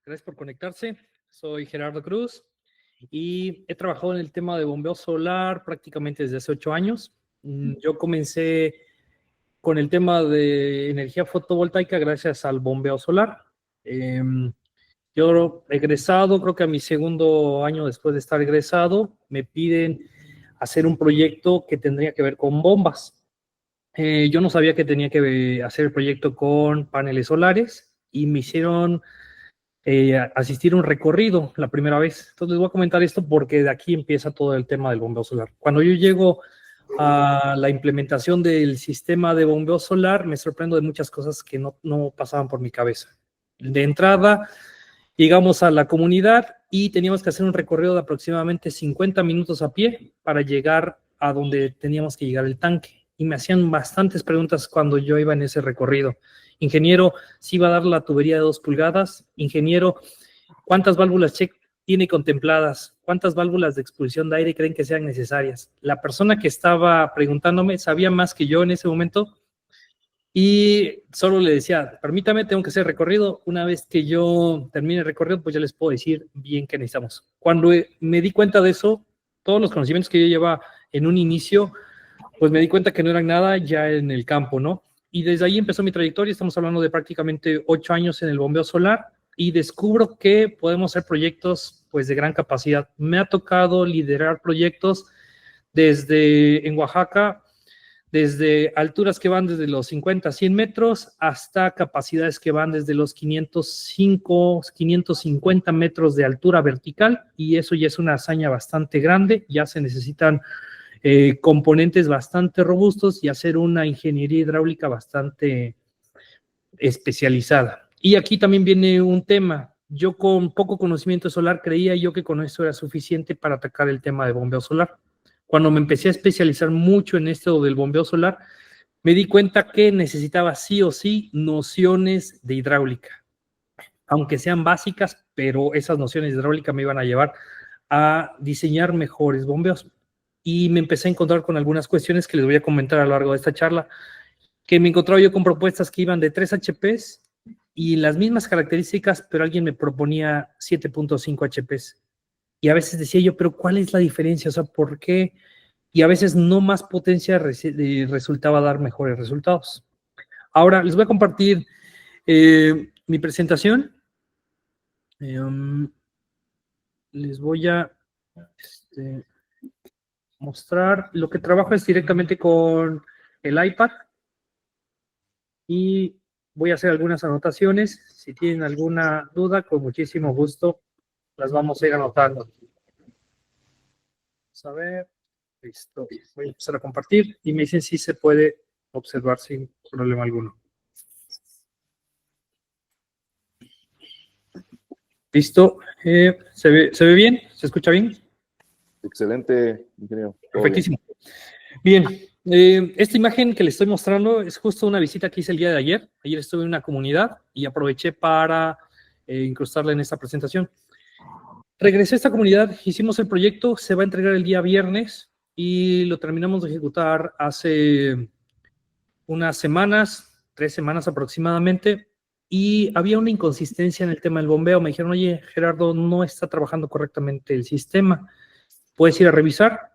Gracias por conectarse. Soy Gerardo Cruz y he trabajado en el tema de bombeo solar prácticamente desde hace 8 años. Yo comencé con el tema de energía fotovoltaica gracias al bombeo solar. Yo egresado, creo que a mi segundo año después de estar egresado, me piden hacer un proyecto que tendría que ver con bombas. Yo no sabía que tenía que hacer el proyecto con paneles solares y me hicieron asistir a un recorrido la primera vez. Entonces les voy a comentar esto porque de aquí empieza todo el tema del bombeo solar. Cuando yo llego a la implementación del sistema de bombeo solar, me sorprendo de muchas cosas que no pasaban por mi cabeza. De entrada, llegamos a la comunidad y teníamos que hacer un recorrido de aproximadamente 50 minutos a pie para llegar a donde teníamos que llegar el tanque. Y me hacían bastantes preguntas cuando yo iba en ese recorrido. Ingeniero, ¿sí va a dar la tubería de 2 pulgadas? Ingeniero, ¿cuántas válvulas check tiene contempladas? ¿Cuántas válvulas de expulsión de aire creen que sean necesarias? La persona que estaba preguntándome sabía más que yo en ese momento y solo le decía, permítame, tengo que hacer recorrido. Una vez que yo termine el recorrido, pues ya les puedo decir bien qué necesitamos. Cuando me di cuenta de eso, todos los conocimientos que yo llevaba en un inicio, pues me di cuenta que no eran nada ya en el campo, ¿no? Y desde ahí empezó mi trayectoria. Estamos hablando de prácticamente 8 años en el bombeo solar y descubro que podemos hacer proyectos pues de gran capacidad. Me ha tocado liderar proyectos en Oaxaca, desde alturas que van desde los 50 a 100 metros hasta capacidades que van desde los 505, 550 metros de altura vertical, y eso ya es una hazaña bastante grande. Ya se necesitan componentes bastante robustos y hacer una ingeniería hidráulica bastante especializada. Y aquí también viene un tema. Yo con poco conocimiento solar creía yo que con eso era suficiente para atacar el tema de bombeo solar. Cuando me empecé a especializar mucho en esto del bombeo solar, me di cuenta que necesitaba sí o sí nociones de hidráulica, aunque sean básicas, pero esas nociones de hidráulica me iban a llevar a diseñar mejores bombeos. Y me empecé a encontrar con algunas cuestiones que les voy a comentar a lo largo de esta charla, que me encontraba yo con propuestas que iban de 3 HPs y las mismas características, pero alguien me proponía 7.5 HPs. Y a veces decía yo, pero ¿cuál es la diferencia? O sea, ¿por qué? Y a veces no más potencia resultaba dar mejores resultados. Ahora les voy a compartir mi presentación. Les voy a mostrar. Lo que trabajo es directamente con el iPad y voy a hacer algunas anotaciones. Si tienen alguna duda, con muchísimo gusto las vamos a ir anotando. Vamos a ver. Listo. Voy a empezar a compartir y me dicen si se puede observar sin problema alguno. Listo. ¿Se ve bien? ¿Se escucha bien? Excelente, ingeniero. Perfectísimo. Bien. Esta imagen que les estoy mostrando es justo una visita que hice el día de ayer. Ayer estuve en una comunidad y aproveché para incrustarla en esta presentación. Regresé a esta comunidad, hicimos el proyecto, se va a entregar el día viernes y lo terminamos de ejecutar hace unas semanas, 3 semanas aproximadamente, y había una inconsistencia en el tema del bombeo. Me dijeron, oye, Gerardo, no está trabajando correctamente el sistema, ¿puedes ir a revisar?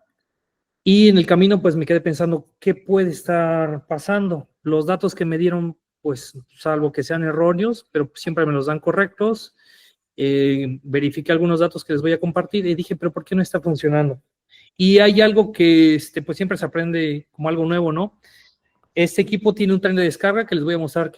Y en el camino, pues me quedé pensando, ¿qué puede estar pasando? Los datos que me dieron, pues salvo que sean erróneos, pero siempre me los dan correctos. Verifiqué algunos datos que les voy a compartir y dije, pero ¿por qué no está funcionando? Y hay algo que pues siempre se aprende como algo nuevo, ¿no? Este equipo tiene un tren de descarga que les voy a mostrar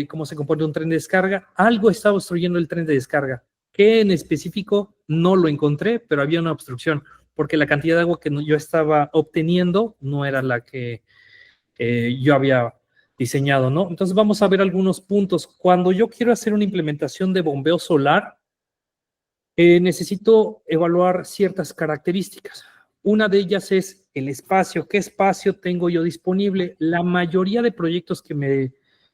cómo se compone un tren de descarga. Algo está obstruyendo el tren de descarga. ¿Qué en específico? No lo encontré, pero había una obstrucción, porque la cantidad de agua que yo estaba obteniendo no era la que yo había diseñado, ¿no? Entonces vamos a ver algunos puntos. Cuando yo quiero hacer una implementación de bombeo solar, necesito evaluar ciertas características. Una de ellas es el espacio. ¿Qué espacio tengo yo disponible? La mayoría de proyectos que me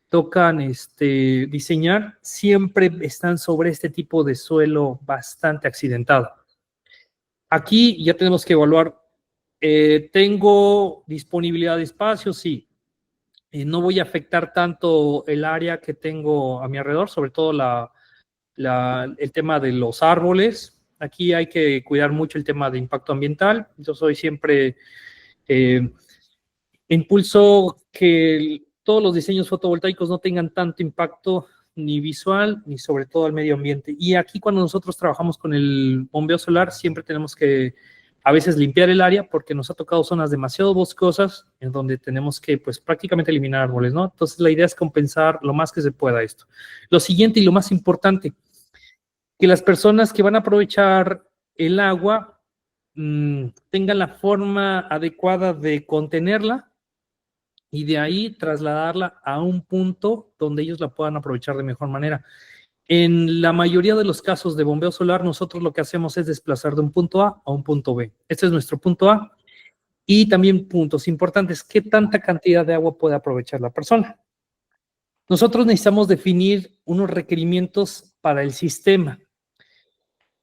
tocan diseñar siempre están sobre este tipo de suelo bastante accidentado. Aquí ya tenemos que evaluar, ¿tengo disponibilidad de espacio? Sí. No voy a afectar tanto el área que tengo a mi alrededor, sobre todo el tema de los árboles. Aquí hay que cuidar mucho el tema de impacto ambiental. Yo soy siempre impulso que todos los diseños fotovoltaicos no tengan tanto impacto ni visual, ni sobre todo al medio ambiente. Y aquí cuando nosotros trabajamos con el bombeo solar, siempre tenemos que a veces limpiar el área porque nos ha tocado zonas demasiado boscosas en donde tenemos que pues prácticamente eliminar árboles, ¿no? Entonces la idea es compensar lo más que se pueda esto. Lo siguiente y lo más importante, que las personas que van a aprovechar el agua tengan la forma adecuada de contenerla y de ahí trasladarla a un punto donde ellos la puedan aprovechar de mejor manera. En la mayoría de los casos de bombeo solar, nosotros lo que hacemos es desplazar de un punto A un punto B. Este es nuestro punto A. Y también puntos importantes, ¿qué tanta cantidad de agua puede aprovechar la persona? Nosotros necesitamos definir unos requerimientos para el sistema.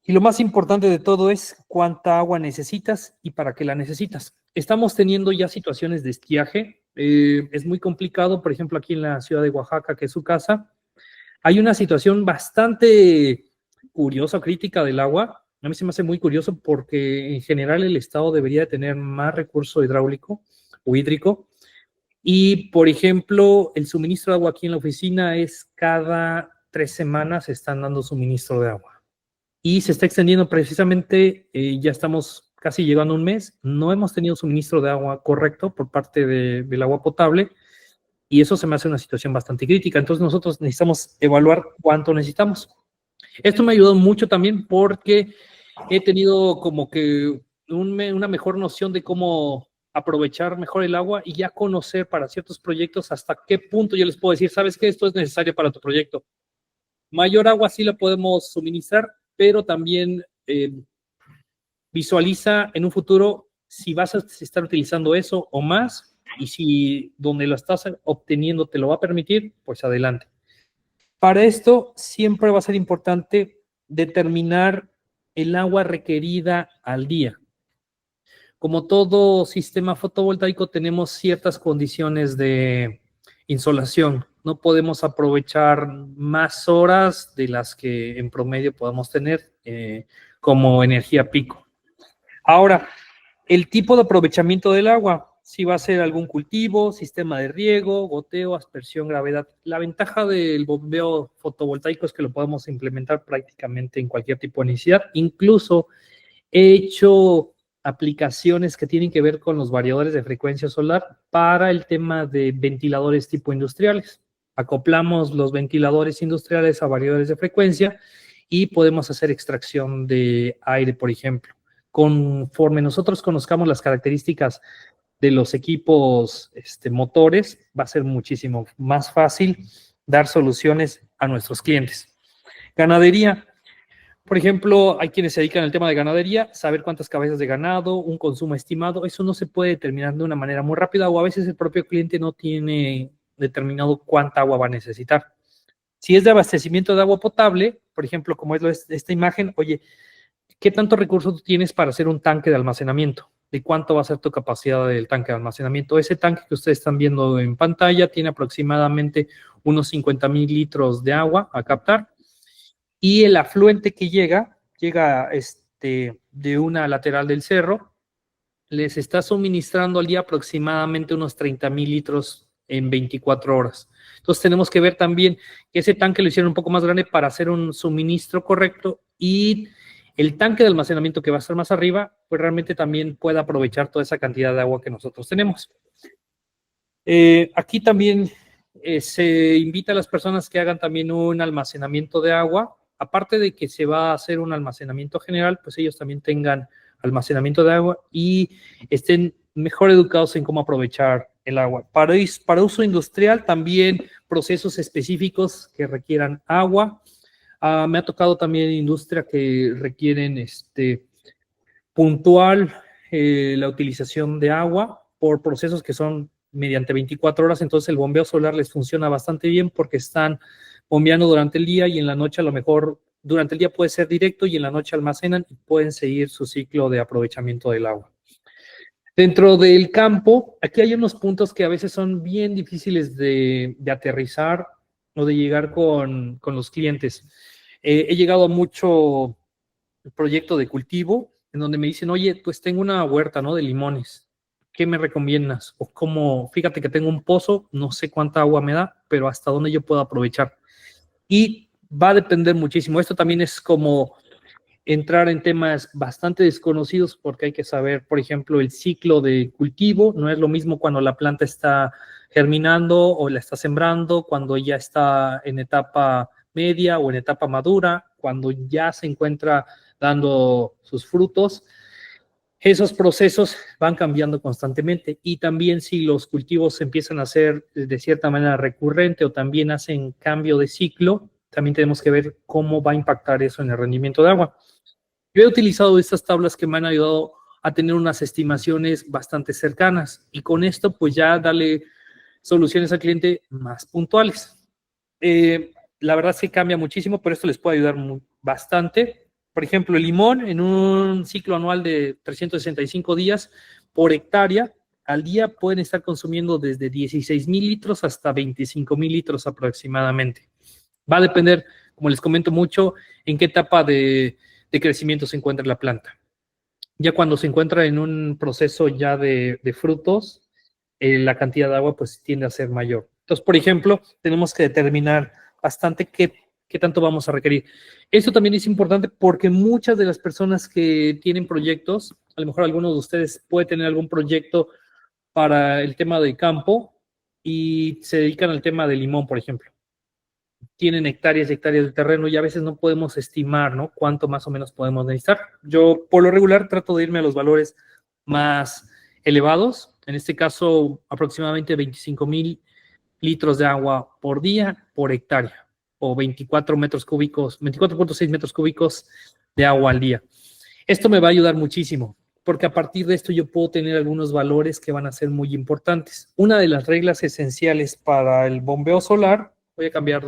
Y lo más importante de todo es cuánta agua necesitas y para qué la necesitas. Estamos teniendo ya situaciones de estiaje. Es muy complicado, por ejemplo, aquí en la ciudad de Oaxaca, que es su casa, hay una situación bastante curiosa, crítica del agua. A mí se me hace muy curioso porque en general el Estado debería tener más recurso hidráulico o hídrico. Y, por ejemplo, el suministro de agua aquí en la oficina es cada 3 semanas están dando suministro de agua. Y se está extendiendo precisamente, ya estamos casi llegando a un mes, no hemos tenido suministro de agua correcto por parte del agua potable y eso se me hace una situación bastante crítica. Entonces nosotros necesitamos evaluar cuánto necesitamos. Esto me ha ayudado mucho también porque he tenido como que una mejor noción de cómo aprovechar mejor el agua y ya conocer para ciertos proyectos hasta qué punto yo les puedo decir, sabes que esto es necesario para tu proyecto. Mayor agua sí la podemos suministrar, pero también visualiza en un futuro si vas a estar utilizando eso o más y si donde lo estás obteniendo te lo va a permitir, pues adelante. Para esto siempre va a ser importante determinar el agua requerida al día. Como todo sistema fotovoltaico tenemos ciertas condiciones de insolación. No podemos aprovechar más horas de las que en promedio podemos tener como energía pico. Ahora, el tipo de aprovechamiento del agua, si va a ser algún cultivo, sistema de riego, goteo, aspersión, gravedad. La ventaja del bombeo fotovoltaico es que lo podemos implementar prácticamente en cualquier tipo de necesidad. Incluso he hecho aplicaciones que tienen que ver con los variadores de frecuencia solar para el tema de ventiladores tipo industriales. Acoplamos los ventiladores industriales a variadores de frecuencia y podemos hacer extracción de aire, por ejemplo. Conforme nosotros conozcamos las características de los equipos motores, va a ser muchísimo más fácil dar soluciones a nuestros clientes. Ganadería. Por ejemplo, hay quienes se dedican al tema de ganadería, saber cuántas cabezas de ganado, un consumo estimado, eso no se puede determinar de una manera muy rápida o a veces el propio cliente no tiene determinado cuánta agua va a necesitar. Si es de abastecimiento de agua potable, por ejemplo, como es esta imagen, oye, ¿qué tanto recurso tú tienes para hacer un tanque de almacenamiento? ¿De cuánto va a ser tu capacidad del tanque de almacenamiento? Ese tanque que ustedes están viendo en pantalla tiene aproximadamente unos 50,000 litros de agua a captar y el afluente que llega de una lateral del cerro, les está suministrando al día aproximadamente unos 30,000 litros en 24 horas. Entonces tenemos que ver también que ese tanque lo hicieron un poco más grande para hacer un suministro correcto y el tanque de almacenamiento que va a estar más arriba, pues realmente también puede aprovechar toda esa cantidad de agua que nosotros tenemos. Aquí también se invita a las personas que hagan también un almacenamiento de agua. Aparte de que se va a hacer un almacenamiento general, pues ellos también tengan almacenamiento de agua y estén mejor educados en cómo aprovechar el agua. Para uso industrial, también procesos específicos que requieran agua. Me ha tocado también industria que requieren puntual la utilización de agua por procesos que son mediante 24 horas, entonces el bombeo solar les funciona bastante bien porque están bombeando durante el día y en la noche a lo mejor durante el día puede ser directo y en la noche almacenan y pueden seguir su ciclo de aprovechamiento del agua. Dentro del campo, aquí hay unos puntos que a veces son bien difíciles de aterrizar o de llegar con los clientes. He llegado a mucho proyecto de cultivo en donde me dicen, oye, pues tengo una huerta, ¿no? De limones. ¿Qué me recomiendas? O como, fíjate que tengo un pozo, no sé cuánta agua me da, pero hasta dónde yo puedo aprovechar. Y va a depender muchísimo. Esto también es como entrar en temas bastante desconocidos porque hay que saber, por ejemplo, el ciclo de cultivo. No es lo mismo cuando la planta está germinando o la está sembrando, cuando ya está en etapa media o en etapa madura, cuando ya se encuentra dando sus frutos. Esos procesos van cambiando constantemente y también si los cultivos empiezan a ser de cierta manera recurrente o también hacen cambio de ciclo, también tenemos que ver cómo va a impactar eso en el rendimiento de agua. Yo he utilizado estas tablas que me han ayudado a tener unas estimaciones bastante cercanas y con esto pues ya darle soluciones al cliente más puntuales. La verdad sí cambia muchísimo, pero esto les puede ayudar bastante. Por ejemplo, el limón en un ciclo anual de 365 días por hectárea, al día pueden estar consumiendo desde 16,000 litros hasta 25,000 litros aproximadamente. Va a depender, como les comento mucho, en qué etapa de crecimiento se encuentra la planta. Ya cuando se encuentra en un proceso ya de frutos, la cantidad de agua pues tiende a ser mayor. Entonces, por ejemplo, tenemos que determinar bastante qué tanto vamos a requerir. Esto también es importante porque muchas de las personas que tienen proyectos, a lo mejor algunos de ustedes puede tener algún proyecto para el tema de campo y se dedican al tema de limón, por ejemplo. Tienen hectáreas y hectáreas de terreno y a veces no podemos estimar, ¿no? Cuánto más o menos podemos necesitar. Yo, por lo regular, trato de irme a los valores más elevados. En este caso, aproximadamente 25,000 litros de agua por día por hectárea o 24 metros cúbicos, 24,6 metros cúbicos de agua al día. Esto me va a ayudar muchísimo porque a partir de esto yo puedo tener algunos valores que van a ser muy importantes. Una de las reglas esenciales para el bombeo solar, voy a cambiar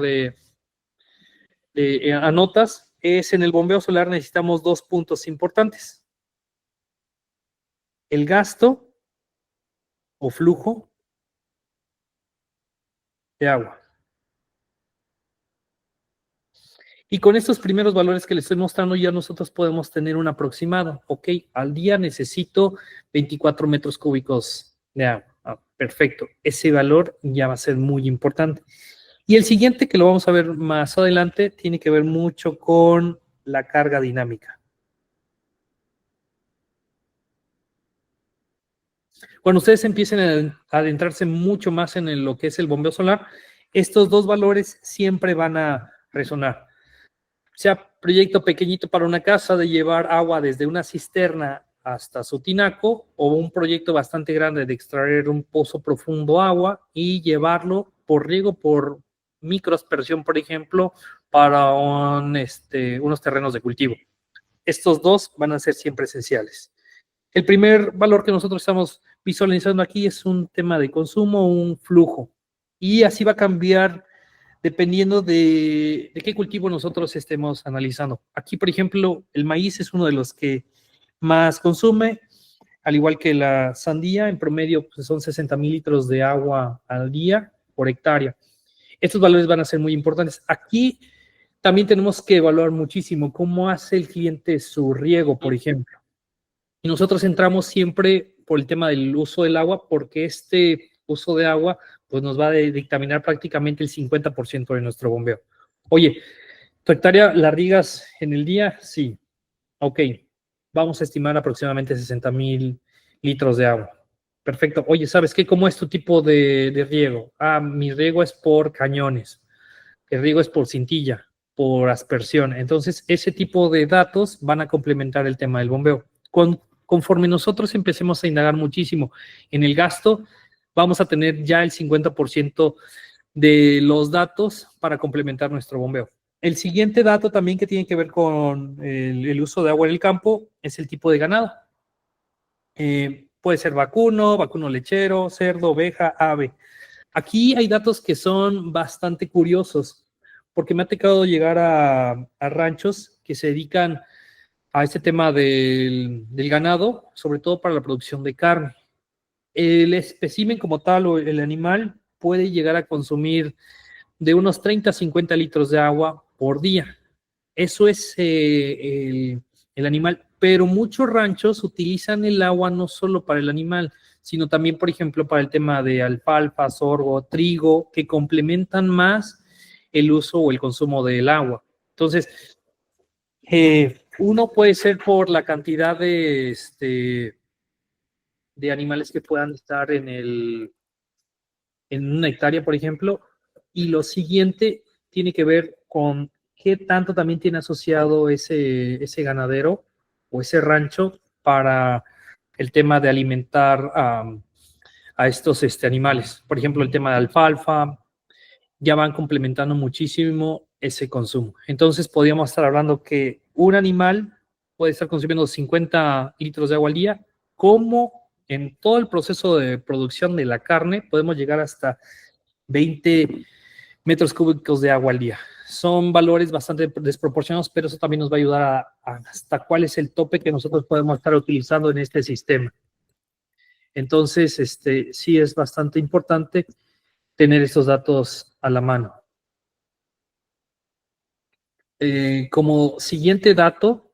a notas, es en el bombeo solar necesitamos dos puntos importantes. El gasto o flujo de agua. Y con estos primeros valores que les estoy mostrando, ya nosotros podemos tener un aproximado. Ok, al día necesito 24 metros cúbicos de agua. Ah, perfecto. Ese valor ya va a ser muy importante. Y el siguiente, que lo vamos a ver más adelante, tiene que ver mucho con la carga dinámica. Cuando ustedes empiecen a adentrarse mucho más en lo que es el bombeo solar, estos dos valores siempre van a resonar. Sea proyecto pequeñito para una casa de llevar agua desde una cisterna hasta su tinaco o un proyecto bastante grande de extraer un pozo profundo agua y llevarlo por riego, por microaspersión, por ejemplo, para unos terrenos de cultivo. Estos dos van a ser siempre esenciales. El primer valor que nosotros estamos visualizando aquí es un tema de consumo, un flujo. Y así va a cambiar dependiendo de qué cultivo nosotros estemos analizando. Aquí, por ejemplo, el maíz es uno de los que más consume, al igual que la sandía, en promedio pues, son 60,000 litros de agua al día por hectárea. Estos valores van a ser muy importantes. Aquí también tenemos que evaluar muchísimo cómo hace el cliente su riego, por ejemplo. Y nosotros entramos siempre por el tema del uso del agua, porque este uso de agua pues nos va a dictaminar prácticamente el 50% de nuestro bombeo. Oye, ¿tu hectárea la riegas en el día? Sí. Ok, vamos a estimar aproximadamente 60,000 litros de agua. Perfecto. Oye, ¿sabes qué? ¿Cómo es tu tipo de riego? Ah, mi riego es por cañones. El riego es por cintilla, por aspersión. Entonces, ese tipo de datos van a complementar el tema del bombeo. Conforme nosotros empecemos a indagar muchísimo en el gasto, vamos a tener ya el 50% de los datos para complementar nuestro bombeo. El siguiente dato también que tiene que ver con el uso de agua en el campo es el tipo de ganado. Puede ser vacuno lechero, cerdo, oveja, ave. Aquí hay datos que son bastante curiosos, porque me ha tocado llegar a ranchos que se dedican a este tema del ganado, sobre todo para la producción de carne. El espécimen como tal o el animal puede llegar a consumir de unos 30 a 50 litros de agua por día. Eso es el animal, pero muchos ranchos utilizan el agua no solo para el animal, sino también, por ejemplo, para el tema de alfalfa, sorgo, trigo, que complementan más el uso o el consumo del agua. Entonces, uno puede ser por la cantidad de animales que puedan estar en una hectárea, por ejemplo, y lo siguiente tiene que ver con qué tanto también tiene asociado ese ganadero o ese rancho para el tema de alimentar a estos animales. Por ejemplo, el tema de alfalfa, ya van complementando muchísimo ese consumo. Entonces, podríamos estar hablando que un animal puede estar consumiendo 50 litros de agua al día, como en todo el proceso de producción de la carne podemos llegar hasta 20 metros cúbicos de agua al día. Son valores bastante desproporcionados, pero eso también nos va a ayudar a hasta cuál es el tope que nosotros podemos estar utilizando en este sistema. Entonces, sí es bastante importante tener estos datos a la mano. Como siguiente dato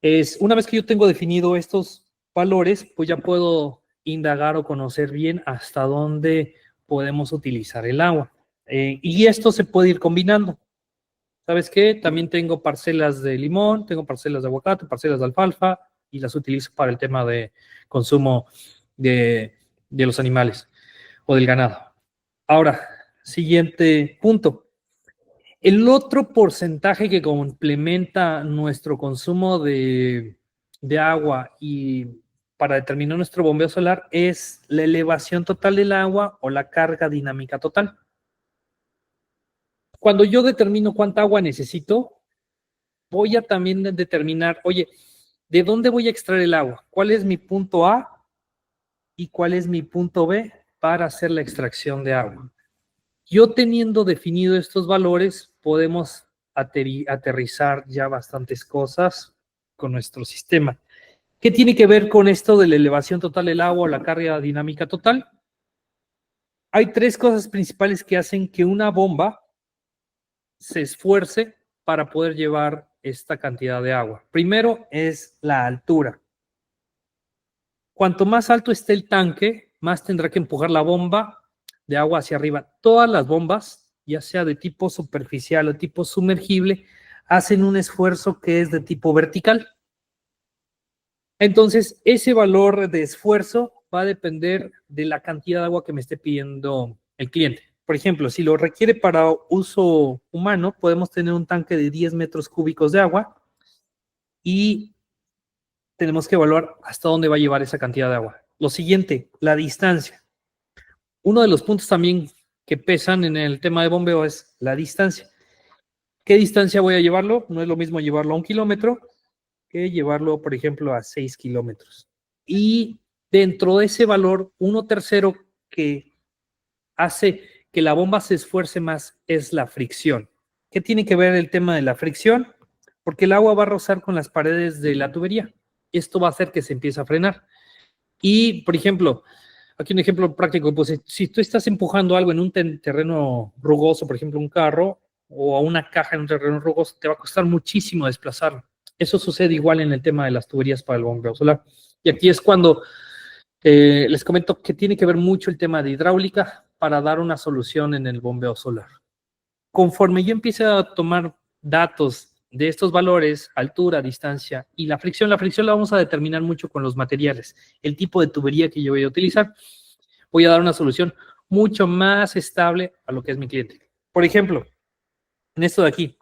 es, una vez que yo tengo definido estos valores, pues ya puedo indagar o conocer bien hasta dónde podemos utilizar el agua. Y esto se puede ir combinando. ¿Sabes qué? También tengo parcelas de limón, tengo parcelas de aguacate, parcelas de alfalfa y las utilizo para el tema de consumo de los animales o del ganado. Ahora, siguiente punto. El otro porcentaje que complementa nuestro consumo de agua y para determinar nuestro bombeo solar es la elevación total del agua o la carga dinámica total. Cuando yo determino cuánta agua necesito, voy a también determinar, oye, ¿de dónde voy a extraer el agua? ¿Cuál es mi punto A y cuál es mi punto B para hacer la extracción de agua? Yo teniendo definido estos valores, podemos aterrizar ya bastantes cosas con nuestro sistema. ¿Qué tiene que ver con esto de la elevación total del agua o la carga dinámica total? Hay tres cosas principales que hacen que una bomba se esfuerce para poder llevar esta cantidad de agua. Primero es la altura. Cuanto más alto esté el tanque, más tendrá que empujar la bomba de agua hacia arriba. Todas las bombas, ya sea de tipo superficial o tipo sumergible, hacen un esfuerzo que es de tipo vertical. Entonces, ese valor de esfuerzo va a depender de la cantidad de agua que me esté pidiendo el cliente. Por ejemplo, si lo requiere para uso humano, podemos tener un tanque de 10 metros cúbicos de agua y tenemos que evaluar hasta dónde va a llevar esa cantidad de agua. Lo siguiente, la distancia. Uno de los puntos también que pesan en el tema de bombeo es la distancia. ¿Qué distancia voy a llevarlo? No es lo mismo llevarlo a 1 kilómetro que llevarlo, por ejemplo, a 6 kilómetros. Y dentro de ese valor, 1/3 que hace que la bomba se esfuerce más es la fricción. ¿Qué tiene que ver el tema de la fricción? Porque el agua va a rozar con las paredes de la tubería. Esto va a hacer que se empiece a frenar. Y, por ejemplo, aquí un ejemplo práctico, pues si tú estás empujando algo en un terreno rugoso, por ejemplo, un carro o a una caja en un terreno rugoso, te va a costar muchísimo desplazarlo. Eso sucede igual en el tema de las tuberías para el bombeo solar. Y aquí es cuando les comento que tiene que ver mucho el tema de hidráulica para dar una solución en el bombeo solar. Conforme yo empiece a tomar datos de estos valores, altura, distancia y la fricción la vamos a determinar mucho con los materiales, el tipo de tubería que yo voy a utilizar. Voy a dar una solución mucho más estable a lo que es mi cliente. Por ejemplo, en esto de aquí,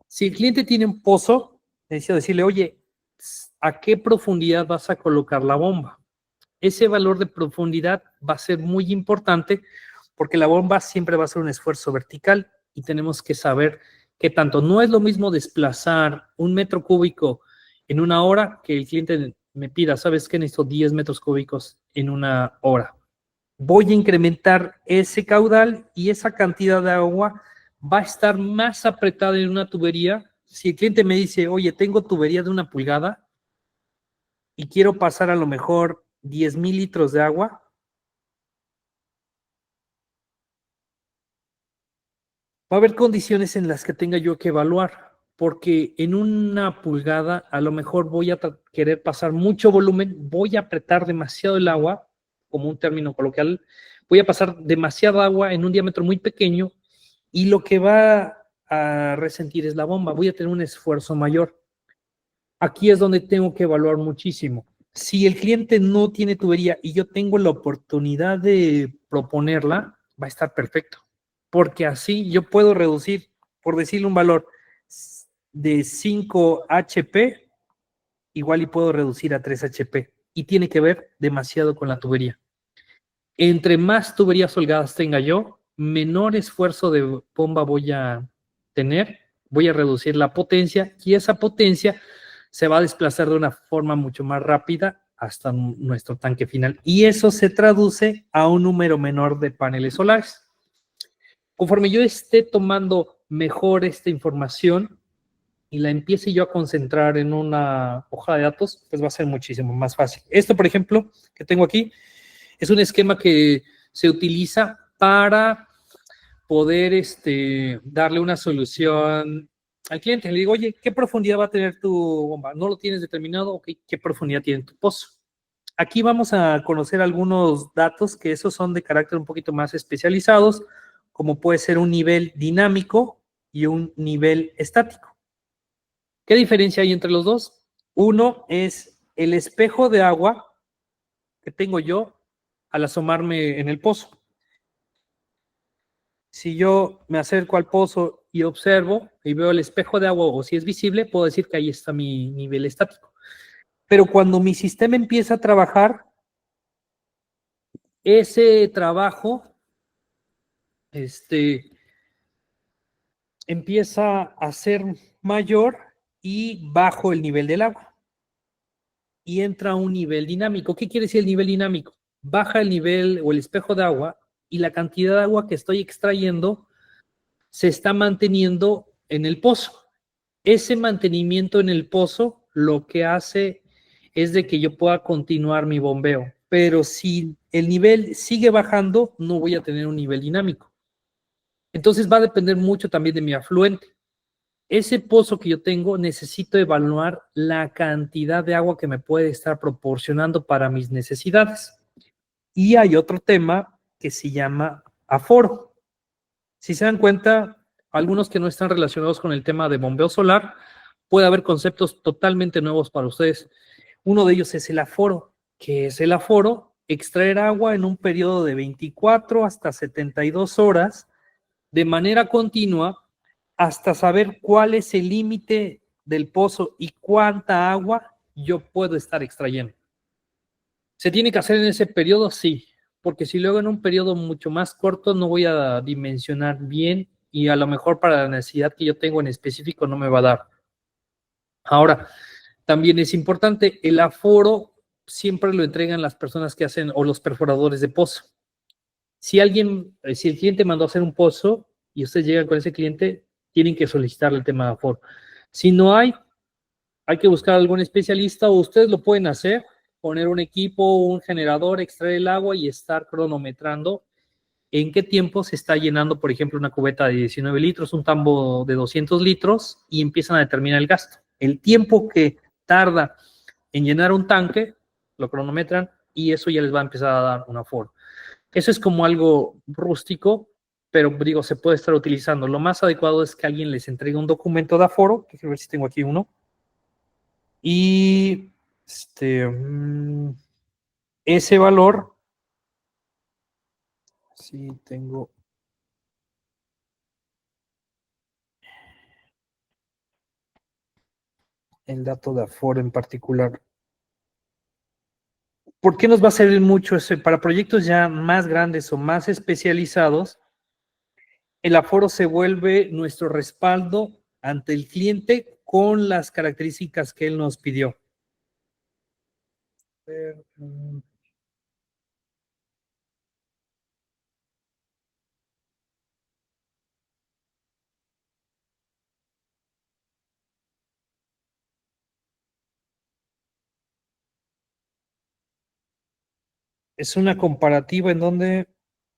si el cliente tiene un pozo, necesito decirle, oye, ¿a qué profundidad vas a colocar la bomba? Ese valor de profundidad va a ser muy importante porque la bomba siempre va a ser un esfuerzo vertical y tenemos que saber que tanto no es lo mismo desplazar 1 metro cúbico en una hora que el cliente me pida, ¿sabes qué? Necesito 10 metros cúbicos en una hora. Voy a incrementar ese caudal y esa cantidad de agua va a estar más apretada en una tubería. Si el cliente me dice, oye, tengo tubería de 1 pulgada y quiero pasar a lo mejor 10,000 litros de agua, va a haber condiciones en las que tenga yo que evaluar. porque en una pulgada a lo mejor voy a querer pasar mucho volumen, voy a apretar demasiado el agua, como un término coloquial, voy a pasar demasiada agua en un diámetro muy pequeño y lo que va a resentir es la bomba, voy a tener un esfuerzo mayor. Aquí es donde tengo que evaluar muchísimo. Si el cliente no tiene tubería y yo tengo la oportunidad de proponerla, va a estar perfecto, porque así yo puedo reducir, por decirle un valor de 5 HP, igual y puedo reducir a 3 HP, y tiene que ver demasiado con la tubería. Entre más tuberías holgadas tenga yo, menor esfuerzo de bomba voy a tener, voy a reducir la potencia y esa potencia se va a desplazar de una forma mucho más rápida hasta nuestro tanque final. Y eso se traduce a un número menor de paneles solares. Conforme yo esté tomando mejor esta información y la empiece yo a concentrar en una hoja de datos, pues va a ser muchísimo más fácil. Esto, por ejemplo, que tengo aquí, es un esquema que se utiliza para poder darle una solución al cliente. Le digo, oye, ¿qué profundidad va a tener tu bomba? ¿No lo tienes determinado? Ok, ¿qué profundidad tiene tu pozo? Aquí vamos a conocer algunos datos que esos son de carácter un poquito más especializados, como puede ser un nivel dinámico y un nivel estático. ¿Qué diferencia hay entre los dos? Uno es el espejo de agua que tengo yo al asomarme en el pozo. Si yo me acerco al pozo y observo y veo el espejo de agua o si es visible, puedo decir que ahí está mi nivel estático. Pero cuando mi sistema empieza a trabajar, ese trabajo empieza a ser mayor y bajo el nivel del agua. Y entra a un nivel dinámico. ¿Qué quiere decir el nivel dinámico? Baja el nivel o el espejo de agua y la cantidad de agua que estoy extrayendo se está manteniendo en el pozo. Ese mantenimiento en el pozo lo que hace es de que yo pueda continuar mi bombeo, pero si el nivel sigue bajando, no voy a tener un nivel dinámico. Entonces va a depender mucho también de mi afluente. Ese pozo que yo tengo, necesito evaluar la cantidad de agua que me puede estar proporcionando para mis necesidades. Y hay otro tema que se llama aforo. Si se dan cuenta, algunos que no están relacionados con el tema de bombeo solar, puede haber conceptos totalmente nuevos para ustedes. Uno de ellos es el aforo. ¿Qué es el aforo? Extraer agua en un periodo de 24 hasta 72 horas de manera continua hasta saber cuál es el límite del pozo y cuánta agua yo puedo estar extrayendo. ¿Se tiene que hacer en ese periodo? Sí, porque si luego en un periodo mucho más corto no voy a dimensionar bien y a lo mejor para la necesidad que yo tengo en específico no me va a dar. Ahora, también es importante, el aforo siempre lo entregan las personas que hacen o los perforadores de pozo. Si si el cliente mandó a hacer un pozo y ustedes llegan con ese cliente, tienen que solicitar el tema de aforo. Si no hay que buscar algún especialista o ustedes lo pueden hacer, poner un equipo, un generador, extraer el agua y estar cronometrando en qué tiempo se está llenando, por ejemplo, una cubeta de 19 litros, un tambo de 200 litros y empiezan a determinar el gasto. El tiempo que tarda en llenar un tanque, lo cronometran y eso ya les va a empezar a dar un aforo. Eso es como algo rústico, pero digo, se puede estar utilizando. Lo más adecuado es que alguien les entregue un documento de aforo, que quiero ver si tengo aquí uno, y ese valor, sí tengo el dato de aforo en particular. ¿Por qué nos va a servir mucho eso? Para proyectos ya más grandes o más especializados, el aforo se vuelve nuestro respaldo ante el cliente con las características que él nos pidió. Es una comparativa en donde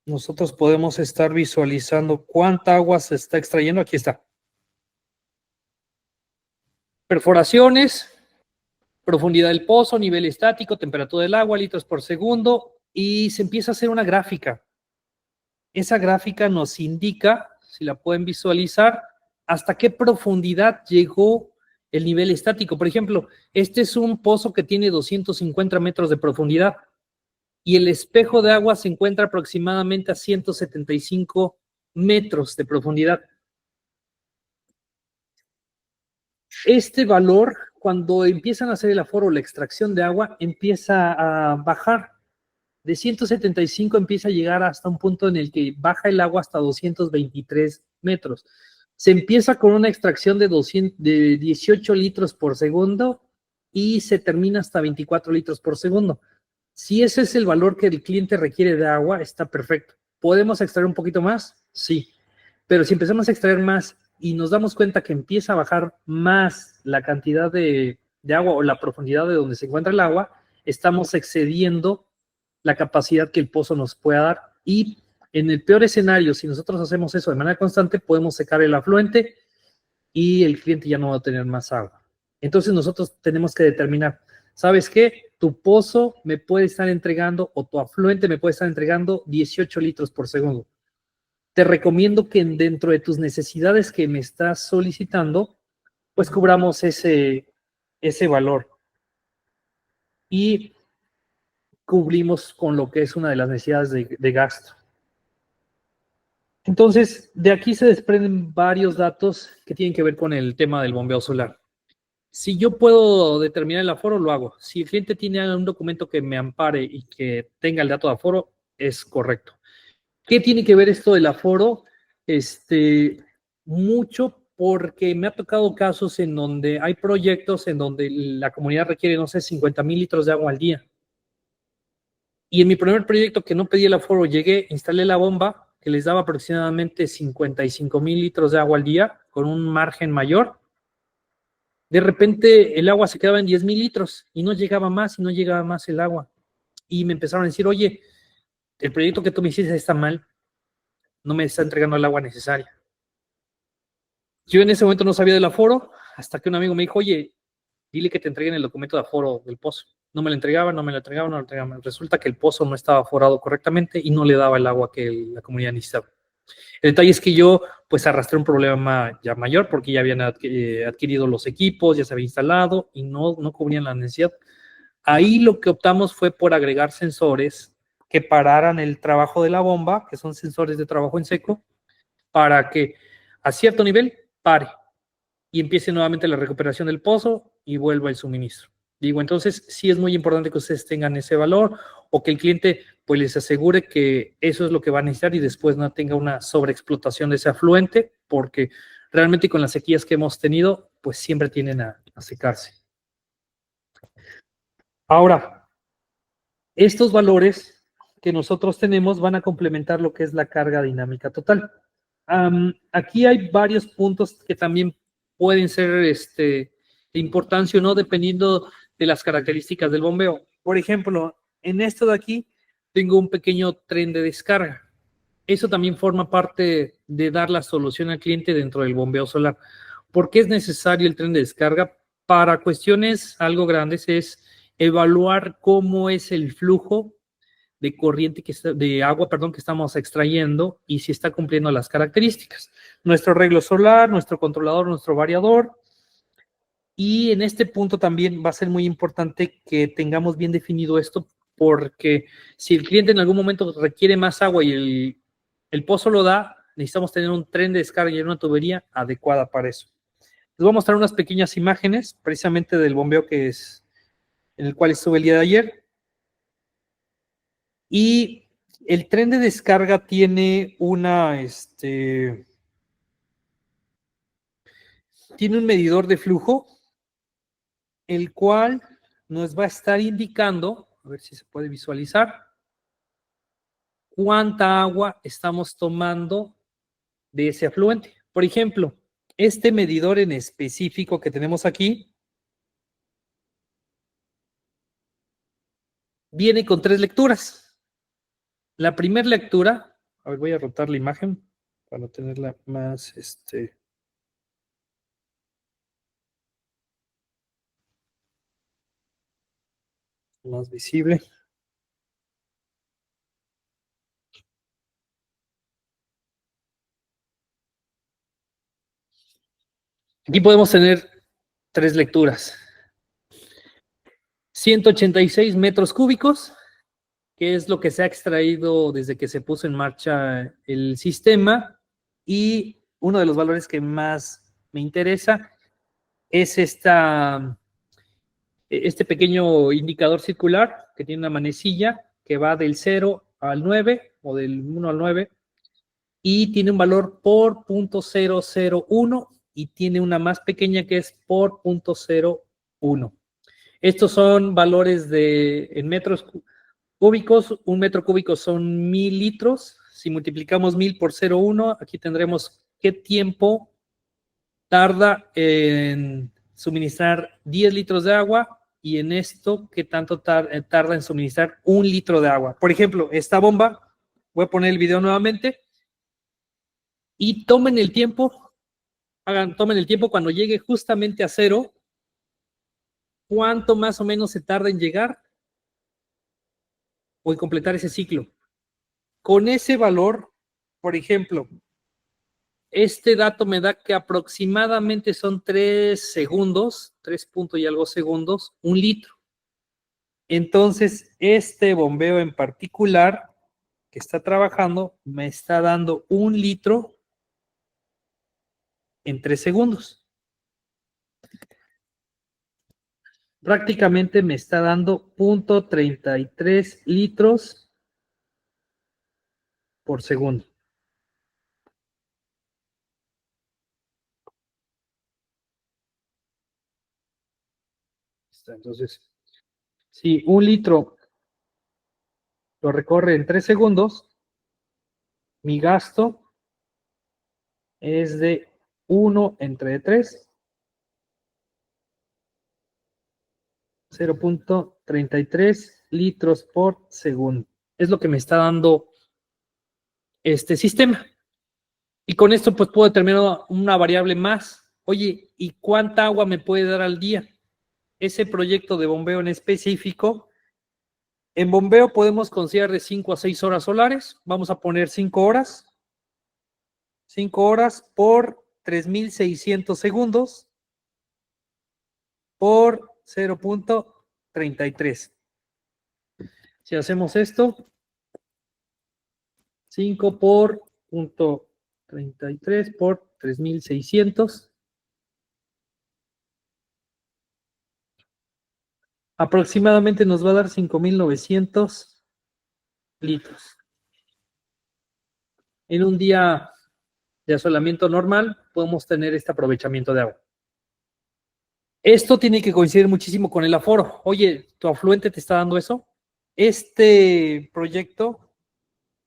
nosotros podemos estar visualizando cuánta agua se está extrayendo. Aquí está. Perforaciones, profundidad del pozo, nivel estático, temperatura del agua, litros por segundo, y se empieza a hacer una gráfica. Esa gráfica nos indica, si la pueden visualizar, hasta qué profundidad llegó el nivel estático. Por ejemplo, este es un pozo que tiene 250 metros de profundidad y el espejo de agua se encuentra aproximadamente a 175 metros de profundidad. Este valor, cuando empiezan a hacer el aforo o la extracción de agua, empieza a bajar. De 175 empieza a llegar hasta un punto en el que baja el agua hasta 223 metros. Se empieza con una extracción de 18 litros por segundo y se termina hasta 24 litros por segundo. Si ese es el valor que el cliente requiere de agua, está perfecto. ¿Podemos extraer un poquito más? Sí. Pero si empezamos a extraer más y nos damos cuenta que empieza a bajar más la cantidad de agua o la profundidad de donde se encuentra el agua, estamos excediendo la capacidad que el pozo nos pueda dar. Y en el peor escenario, si nosotros hacemos eso de manera constante, podemos secar el afluente y el cliente ya no va a tener más agua. Entonces nosotros tenemos que determinar, ¿sabes qué? Tu pozo me puede estar entregando o tu afluente me puede estar entregando 18 litros por segundo. Te recomiendo que dentro de tus necesidades que me estás solicitando, pues cubramos ese valor. Y cubrimos con lo que es una de las necesidades de gasto. Entonces, de aquí se desprenden varios datos que tienen que ver con el tema del bombeo solar. Si yo puedo determinar el aforo, lo hago. Si el cliente tiene un documento que me ampare y que tenga el dato de aforo, es correcto. ¿Qué tiene que ver esto del aforo? Mucho porque me ha tocado casos en donde hay proyectos en donde la comunidad requiere, no sé, 50,000 litros de agua al día. Y en mi primer proyecto que no pedí el aforo, llegué, instalé la bomba que les daba aproximadamente 55,000 litros de agua al día con un margen mayor. De repente el agua se quedaba en 10,000 litros y no llegaba más y no llegaba más el agua. Y me empezaron a decir, oye, el proyecto que tú me hiciste está mal, no me está entregando el agua necesaria. Yo en ese momento no sabía del aforo hasta que un amigo me dijo, oye, dile que te entreguen el documento de aforo del pozo. No me lo entregaban, no me lo entregaban, no me lo entregaban. Resulta que el pozo no estaba aforado correctamente y no le daba el agua que la comunidad necesitaba. El detalle es que yo pues arrastré un problema ya mayor porque ya habían adquirido los equipos, ya se había instalado y no cubrían la necesidad. Ahí lo que optamos fue por agregar sensores que pararan el trabajo de la bomba, que son sensores de trabajo en seco, para que a cierto nivel pare y empiece nuevamente la recuperación del pozo y vuelva el suministro. Digo, entonces sí es muy importante que ustedes tengan ese valor o que el cliente pues les asegure que eso es lo que va a necesitar y después no tenga una sobreexplotación de ese afluente, porque realmente con las sequías que hemos tenido, pues siempre tienden a secarse. Ahora, estos valores que nosotros tenemos van a complementar lo que es la carga dinámica total. Aquí hay varios puntos que también pueden ser de importancia o no, dependiendo de las características del bombeo. Por ejemplo, en esto de aquí tengo un pequeño tren de descarga. Eso también forma parte de dar la solución al cliente dentro del bombeo solar. ¿Por qué es necesario el tren de descarga? Para cuestiones algo grandes es evaluar cómo es el flujo de corriente de agua, que estamos extrayendo y si está cumpliendo las características. Nuestro arreglo solar, nuestro controlador, nuestro variador. Y en este punto también va a ser muy importante que tengamos bien definido esto, porque si el cliente en algún momento requiere más agua y el pozo lo da, necesitamos tener un tren de descarga y una tubería adecuada para eso. Les voy a mostrar unas pequeñas imágenes precisamente del bombeo en el cual estuve el día de ayer. Y el tren de descarga tiene tiene un medidor de flujo, el cual nos va a estar indicando, a ver si se puede visualizar, cuánta agua estamos tomando de ese afluente. Por ejemplo, este medidor en específico que tenemos aquí viene con 3 lecturas. La primera lectura, a ver, voy a rotar la imagen para tenerla más, más visible. Aquí podemos tener 3 lecturas. 186 metros cúbicos, que es lo que se ha extraído desde que se puso en marcha el sistema. Y uno de los valores que más me interesa es este pequeño indicador circular que tiene una manecilla que va del 0 al 9 o del 1 al 9 y tiene un valor por 0.001 y tiene una más pequeña que es por 0.01. Estos son valores en metros cúbicos. Un metro cúbico son 1000 litros. Si multiplicamos 1000 por 0.1, aquí tendremos qué tiempo tarda en suministrar 10 litros de agua y en esto qué tanto tarda en suministrar 1 litro de agua. Por ejemplo, esta bomba, voy a poner el video nuevamente y tomen el tiempo cuando llegue justamente a 0, ¿cuánto más o menos se tarda en llegar o en completar ese ciclo? Con ese valor, por ejemplo, este dato me da que aproximadamente son 3 segundos, 3 puntos y algo segundos, 1 litro. Entonces, este bombeo en particular que está trabajando me está dando 1 litro en 3 segundos. Prácticamente me está dando 0.33 litros por segundo. Entonces, si 1 litro lo recorre en 3 segundos, mi gasto es de 1 entre 3, 0.33 litros por segundo. Es lo que me está dando este sistema. Y con esto pues puedo determinar una variable más. Oye, ¿y cuánta agua me puede dar al día? Ese proyecto de bombeo en específico, en bombeo podemos considerar de 5 a 6 horas solares. Vamos a poner 5 horas. 5 horas por 3600 segundos por 0.33. Si hacemos esto, 5 por 0.33 por 3600. Aproximadamente nos va a dar 5900 litros. En un día de asolamiento normal podemos tener este aprovechamiento de agua. Esto tiene que coincidir muchísimo con el aforo. Oye, ¿tu afluente te está dando eso? Este proyecto,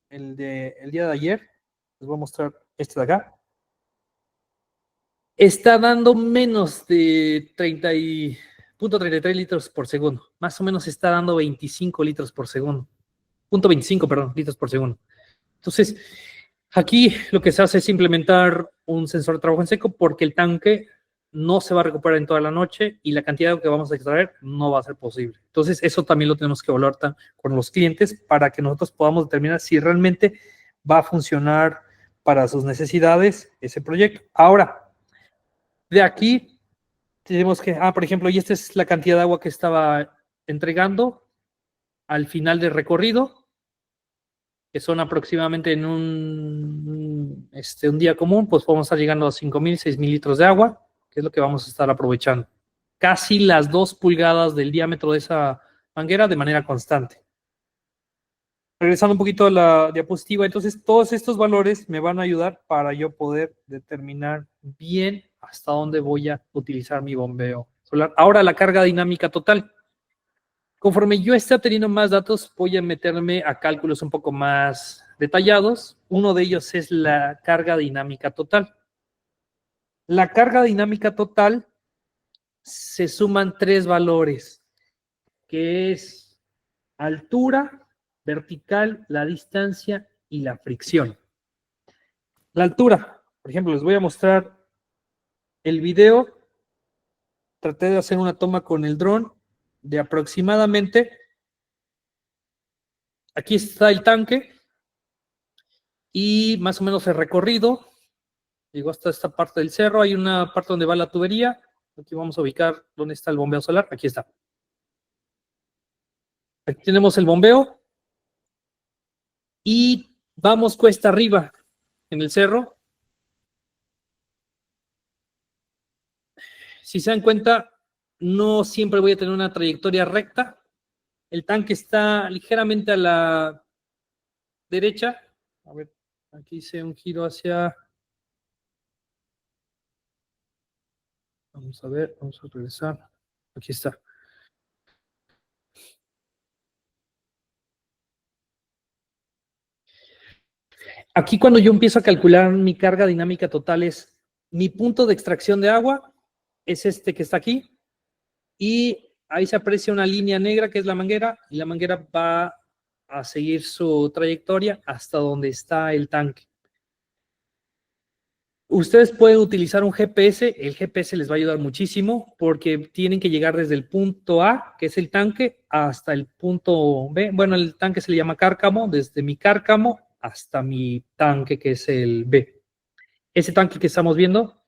el día de ayer, les voy a mostrar este de acá, está dando menos de 0.33 litros por segundo. Más o menos está dando 25 litros por segundo. 0.25, perdón, litros por segundo. Entonces, aquí lo que se hace es implementar un sensor de trabajo en seco porque el tanque no se va a recuperar en toda la noche y la cantidad de agua que vamos a extraer no va a ser posible. Entonces, eso también lo tenemos que evaluar con los clientes para que nosotros podamos determinar si realmente va a funcionar para sus necesidades ese proyecto. Ahora, de aquí tenemos que, por ejemplo, y esta es la cantidad de agua que estaba entregando al final del recorrido, que son aproximadamente en un día común, pues podemos estar llegando a 5,000, 6,000 litros de agua, que es lo que vamos a estar aprovechando. Casi las 2 pulgadas del diámetro de esa manguera de manera constante. Regresando un poquito a la diapositiva, entonces todos estos valores me van a ayudar para yo poder determinar bien hasta dónde voy a utilizar mi bombeo solar. Ahora la carga dinámica total. Conforme yo esté teniendo más datos, voy a meterme a cálculos un poco más detallados. Uno de ellos es la carga dinámica total. La carga dinámica total se suman 3 valores, que es altura, vertical, la distancia y la fricción. La altura, por ejemplo, les voy a mostrar el video. Traté de hacer una toma con el dron de aproximadamente Aquí está el tanque y más o menos el recorrido. Llegó hasta esta parte del cerro. Hay una parte donde va la tubería. Aquí vamos a ubicar dónde está el bombeo solar. Aquí está. Aquí tenemos el bombeo y vamos cuesta arriba en el cerro. Si se dan cuenta, no siempre voy a tener una trayectoria recta. El tanque está ligeramente a la derecha. A ver, aquí hice un giro hacia... Vamos a ver, vamos a regresar. Aquí está. Aquí cuando yo empiezo a calcular mi carga dinámica total es mi punto de extracción de agua, es este que está aquí, y ahí se aprecia una línea negra que es la manguera, y la manguera va a seguir su trayectoria hasta donde está el tanque. Ustedes pueden utilizar un GPS, el GPS les va a ayudar muchísimo porque tienen que llegar desde el punto A, que es el tanque, hasta el punto B. Bueno, el tanque se le llama cárcamo, desde mi cárcamo hasta mi tanque, que es el B. Ese tanque que estamos viendo,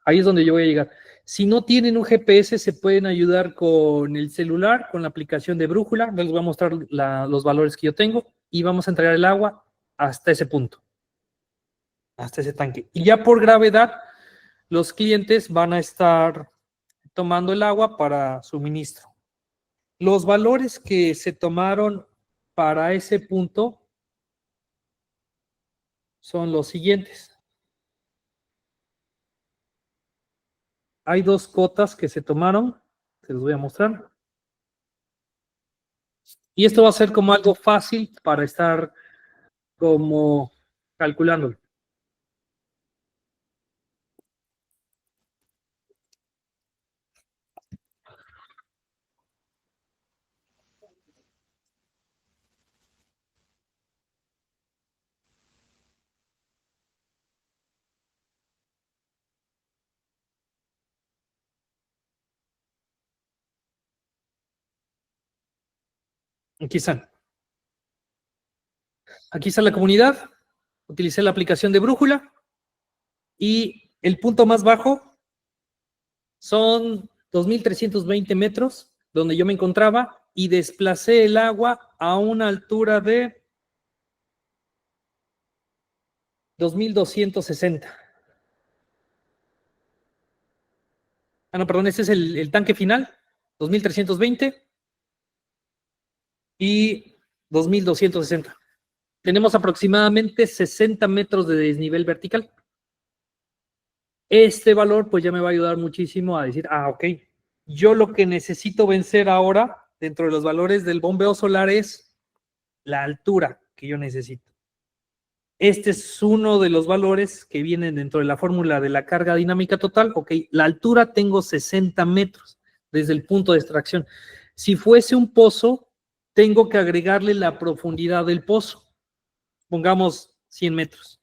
ahí es donde yo voy a llegar. Si no tienen un GPS, se pueden ayudar con el celular, con la aplicación de brújula. Les voy a mostrar los valores que yo tengo y vamos a entregar el agua hasta ese punto, hasta ese tanque. Y ya por gravedad, los clientes van a estar tomando el agua para suministro. Los valores que se tomaron para ese punto son los siguientes. Hay dos cotas que se tomaron, se los voy a mostrar. Y esto va a ser como algo fácil para estar como calculándolo. Aquí están. Aquí está la comunidad. Utilicé la aplicación de brújula y el punto más bajo son 2.320 metros donde yo me encontraba y desplacé el agua a una altura de 2.260. Ah, no, perdón, este es el tanque final, 2.320 y 2.260. Tenemos aproximadamente 60 metros de desnivel vertical. Este valor pues ya me va a ayudar muchísimo a decir, ok, yo lo que necesito vencer ahora dentro de los valores del bombeo solar es la altura que yo necesito. Este es uno de los valores que vienen dentro de la fórmula de la carga dinámica total. Ok, la altura tengo 60 metros desde el punto de extracción. Si fuese un pozo, tengo que agregarle la profundidad del pozo. Pongamos 100 metros.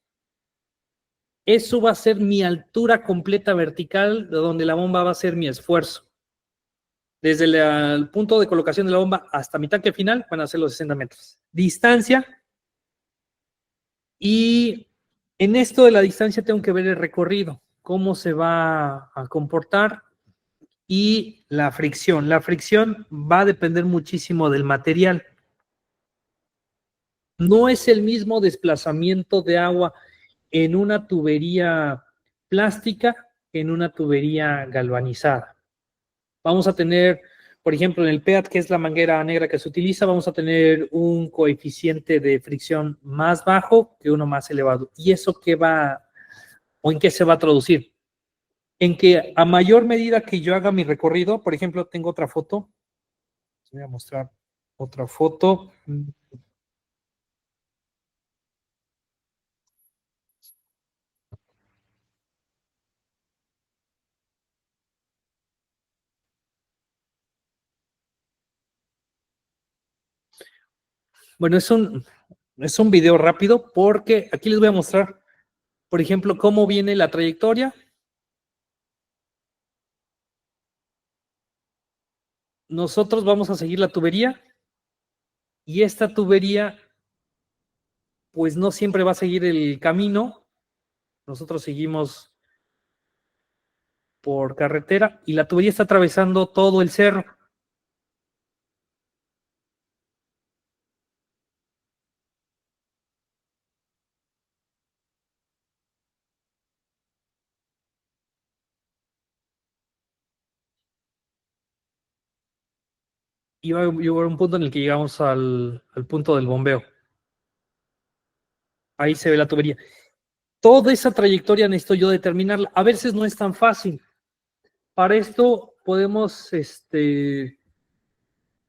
Eso va a ser mi altura completa vertical, de donde la bomba va a ser mi esfuerzo. Desde el punto de colocación de la bomba hasta mi tanque final van a ser los 60 metros. Distancia. Y en esto de la distancia tengo que ver el recorrido, cómo se va a comportar y la fricción. La fricción va a depender muchísimo del material. No es el mismo desplazamiento de agua en una tubería plástica que en una tubería galvanizada. Vamos a tener, por ejemplo, en el PEAT, que es la manguera negra que se utiliza, vamos a tener un coeficiente de fricción más bajo que uno más elevado. ¿Y eso qué va, o en qué se va a traducir? En que a mayor medida que yo haga mi recorrido, por ejemplo, tengo otra foto. Les voy a mostrar otra foto. Bueno, es un video rápido porque aquí les voy a mostrar, por ejemplo, cómo viene la trayectoria. Nosotros vamos a seguir la tubería y esta tubería pues no siempre va a seguir el camino. Nosotros seguimos por carretera y la tubería está atravesando todo el cerro. Y va a llegar un punto en el que llegamos al punto del bombeo. Ahí se ve la tubería. Toda esa trayectoria necesito yo determinarla. A veces no es tan fácil. Para esto podemos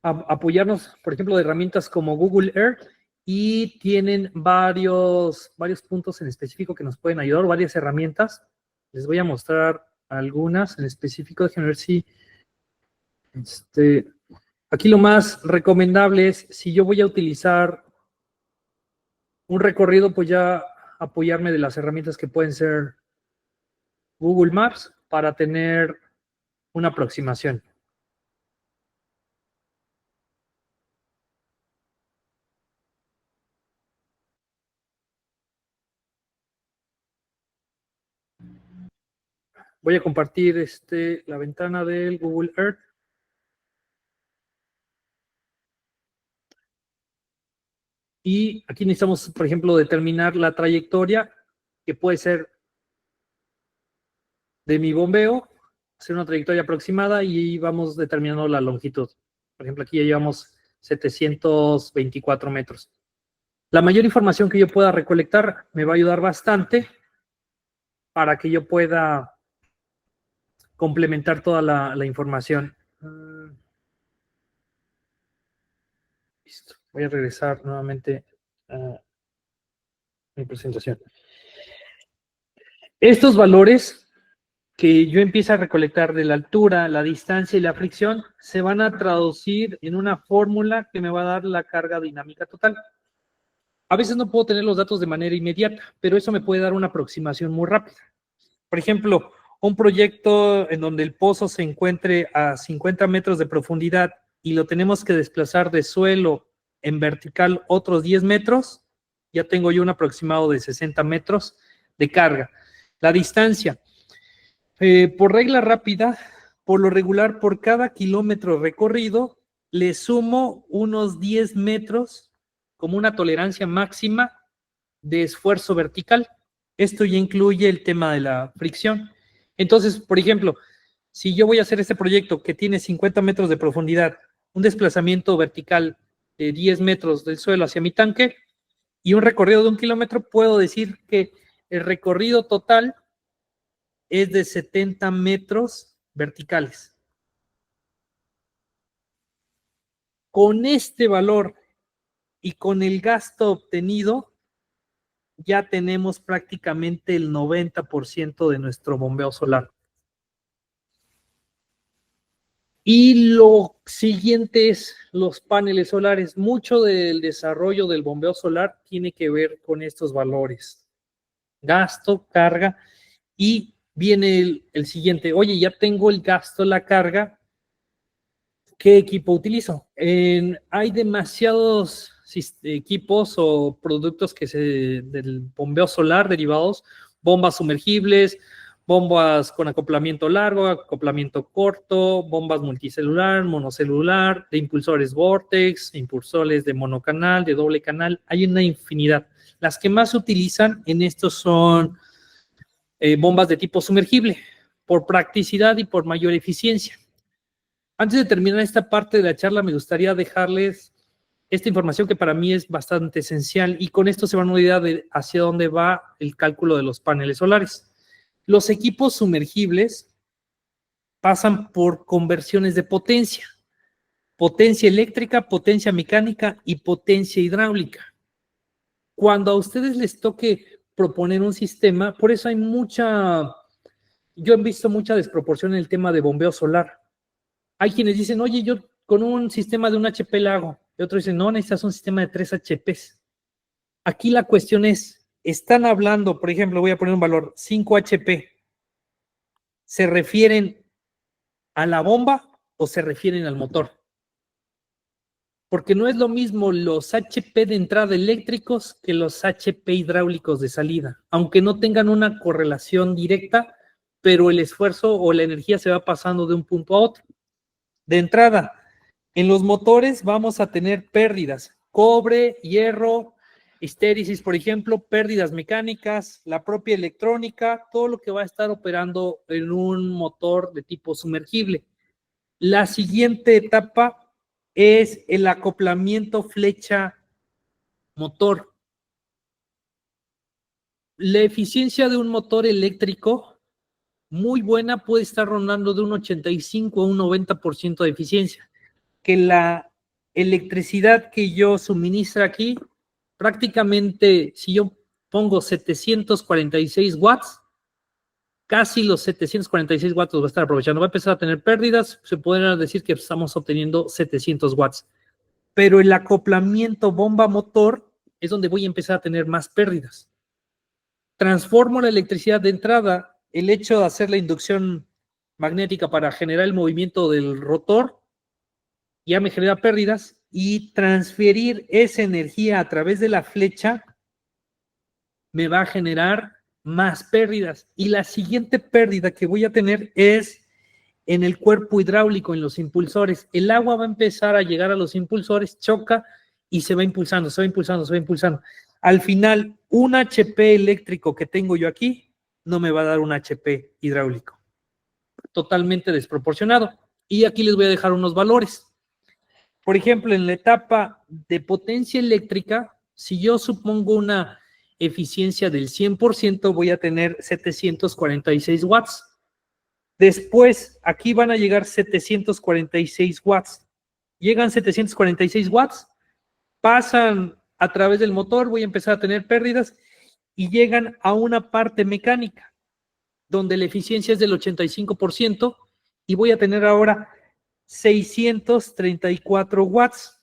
apoyarnos, por ejemplo, de herramientas como Google Earth y tienen varios puntos en específico que nos pueden ayudar, varias herramientas. Les voy a mostrar algunas en específico. Déjenme ver si aquí lo más recomendable es, si yo voy a utilizar un recorrido, pues ya apoyarme de las herramientas que pueden ser Google Maps para tener una aproximación. Voy a compartir la ventana del Google Earth. Y aquí necesitamos, por ejemplo, determinar la trayectoria, que puede ser de mi bombeo, hacer una trayectoria aproximada y vamos determinando la longitud. Por ejemplo, aquí ya llevamos 724 metros. La mayor información que yo pueda recolectar me va a ayudar bastante para que yo pueda complementar toda la información. Listo. Voy a regresar nuevamente a mi presentación. Estos valores que yo empiezo a recolectar de la altura, la distancia y la fricción se van a traducir en una fórmula que me va a dar la carga dinámica total. A veces no puedo tener los datos de manera inmediata, pero eso me puede dar una aproximación muy rápida. Por ejemplo, un proyecto en donde el pozo se encuentre a 50 metros de profundidad y lo tenemos que desplazar de suelo en vertical otros 10 metros, ya tengo yo un aproximado de 60 metros de carga. La distancia, por regla rápida, por lo regular, por cada kilómetro recorrido, le sumo unos 10 metros como una tolerancia máxima de esfuerzo vertical. Esto ya incluye el tema de la fricción. Entonces, por ejemplo, si yo voy a hacer este proyecto que tiene 50 metros de profundidad, un desplazamiento vertical de 10 metros del suelo hacia mi tanque y un recorrido de 1 kilómetro, puedo decir que el recorrido total es de 70 metros verticales. Con este valor y con el gasto obtenido, ya tenemos prácticamente el 90% de nuestro bombeo solar. Y lo siguiente es los paneles solares. Mucho del desarrollo del bombeo solar tiene que ver con estos valores. Gasto, carga, y viene el siguiente. Oye, ya tengo el gasto, la carga. ¿Qué equipo utilizo? Hay demasiados equipos o productos del bombeo solar derivados, bombas sumergibles, bombas con acoplamiento largo, acoplamiento corto, bombas multicelular, monocelular, de impulsores Vortex, impulsores de monocanal, de doble canal. Hay una infinidad. Las que más se utilizan en estos son bombas de tipo sumergible, por practicidad y por mayor eficiencia. Antes de terminar esta parte de la charla, me gustaría dejarles esta información que para mí es bastante esencial y con esto se van a una idea de hacia dónde va el cálculo de los paneles solares. Los equipos sumergibles pasan por conversiones de potencia eléctrica, potencia mecánica y potencia hidráulica. Cuando a ustedes les toque proponer un sistema, por eso hay yo he visto mucha desproporción en el tema de bombeo solar. Hay quienes dicen, oye, yo con un sistema de un HP la hago. Y otros dicen, no, necesitas un sistema de 3 HPs. Aquí la cuestión es, están hablando, por ejemplo, voy a poner un valor, 5 HP. ¿Se refieren a la bomba o se refieren al motor? porque no es lo mismo los HP de entrada eléctricos que los HP hidráulicos de salida, aunque no tengan una correlación directa, pero el esfuerzo o la energía se va pasando de un punto a otro. De entrada, en los motores vamos a tener pérdidas, cobre, hierro, estéresis, por ejemplo, pérdidas mecánicas, la propia electrónica, todo lo que va a estar operando en un motor de tipo sumergible. La siguiente etapa es el acoplamiento flecha-motor. La eficiencia de un motor eléctrico muy buena puede estar rondando de un 85 a un 90% de eficiencia, que la electricidad que yo suministro aquí, prácticamente si yo pongo 746 watts, casi los 746 watts los va a estar aprovechando. Va a empezar a tener pérdidas, se podría decir que estamos obteniendo 700 watts. Pero el acoplamiento bomba-motor es donde voy a empezar a tener más pérdidas. Transformo la electricidad de entrada, el hecho de hacer la inducción magnética para generar el movimiento del rotor, ya me genera pérdidas, y transferir esa energía a través de la flecha me va a generar más pérdidas. Y la siguiente pérdida que voy a tener es en el cuerpo hidráulico, en los impulsores. El agua va a empezar a llegar a los impulsores, choca y se va impulsando, se va impulsando, se va impulsando. Al final, un HP eléctrico que tengo yo aquí no me va a dar un HP hidráulico. Totalmente desproporcionado. Y aquí les voy a dejar unos valores. Por ejemplo, en la etapa de potencia eléctrica, si yo supongo una eficiencia del 100%, voy a tener 746 watts. Después, aquí van a llegar 746 watts. Llegan 746 watts, pasan a través del motor, voy a empezar a tener pérdidas y llegan a una parte mecánica, donde la eficiencia es del 85% y voy a tener ahora 634 watts.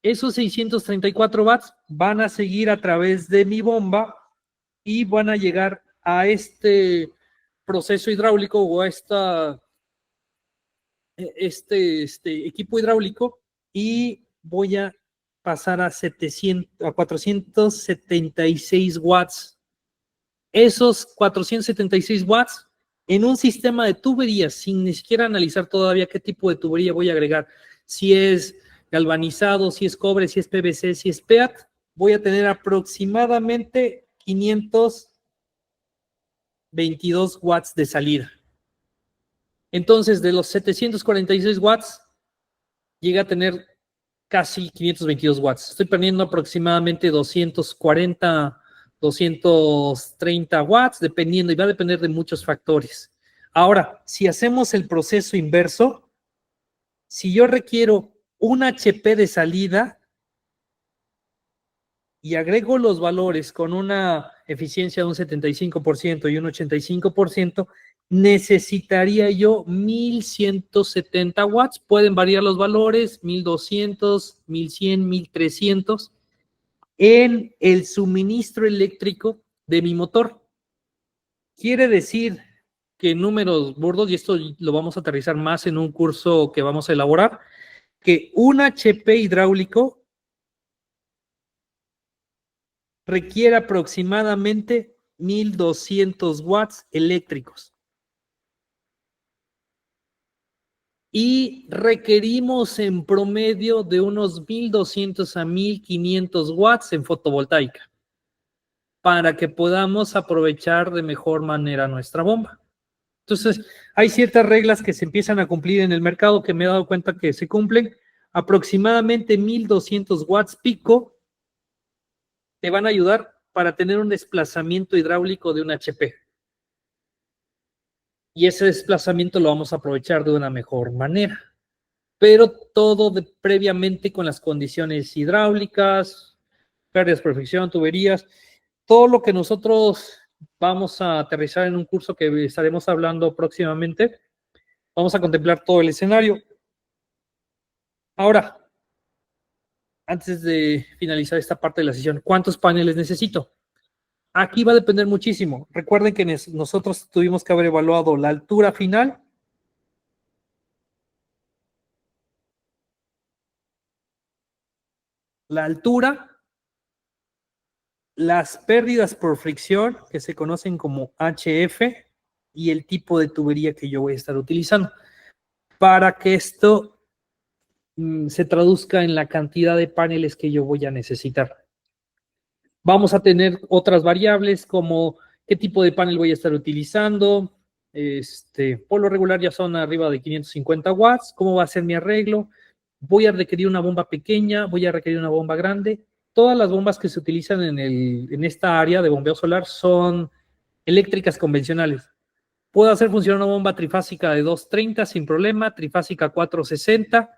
Esos 634 watts van a seguir a través de mi bomba y van a llegar a este proceso hidráulico o a este equipo hidráulico y voy a pasar a 476 watts. Esos 476 watts en un sistema de tuberías, sin ni siquiera analizar todavía qué tipo de tubería voy a agregar, si es galvanizado, si es cobre, si es PVC, si es PEAT, voy a tener aproximadamente 522 watts de salida. Entonces, de los 746 watts, llega a tener casi 522 watts. Estoy perdiendo aproximadamente 240, 230 watts, dependiendo, y va a depender de muchos factores. Ahora, si hacemos el proceso inverso, si yo requiero un HP de salida y agrego los valores con una eficiencia de un 75% y un 85%, necesitaría yo 1170 watts. Pueden variar los valores, 1200, 1100, 1300 en el suministro eléctrico de mi motor. Quiere decir que en números burdos, y esto lo vamos a aterrizar más en un curso que vamos a elaborar, que un HP hidráulico requiere aproximadamente 1200 watts eléctricos. Y requerimos en promedio de unos 1200 a 1500 watts en fotovoltaica para que podamos aprovechar de mejor manera nuestra bomba. Entonces, hay ciertas reglas que se empiezan a cumplir en el mercado que me he dado cuenta que se cumplen. Aproximadamente 1200 watts pico te van a ayudar para tener un desplazamiento hidráulico de un HP. Y ese desplazamiento lo vamos a aprovechar de una mejor manera. Pero todo previamente con las condiciones hidráulicas, pérdidas por fricción, tuberías, todo lo que nosotros vamos a aterrizar en un curso que estaremos hablando próximamente. Vamos a contemplar todo el escenario. Ahora, antes de finalizar esta parte de la sesión, ¿cuántos paneles necesito? Aquí va a depender muchísimo. Recuerden que nosotros tuvimos que haber evaluado la altura final, la altura, las pérdidas por fricción, que se conocen como HF, y el tipo de tubería que yo voy a estar utilizando, para que esto se traduzca en la cantidad de paneles que yo voy a necesitar. Vamos a tener otras variables como qué tipo de panel voy a estar utilizando. Por lo regular ya son arriba de 550 watts. ¿Cómo va a ser mi arreglo? Voy a requerir una bomba pequeña, voy a requerir una bomba grande. Todas las bombas que se utilizan en esta área de bombeo solar son eléctricas convencionales. Puedo hacer funcionar una bomba trifásica de 230 sin problema, trifásica 460.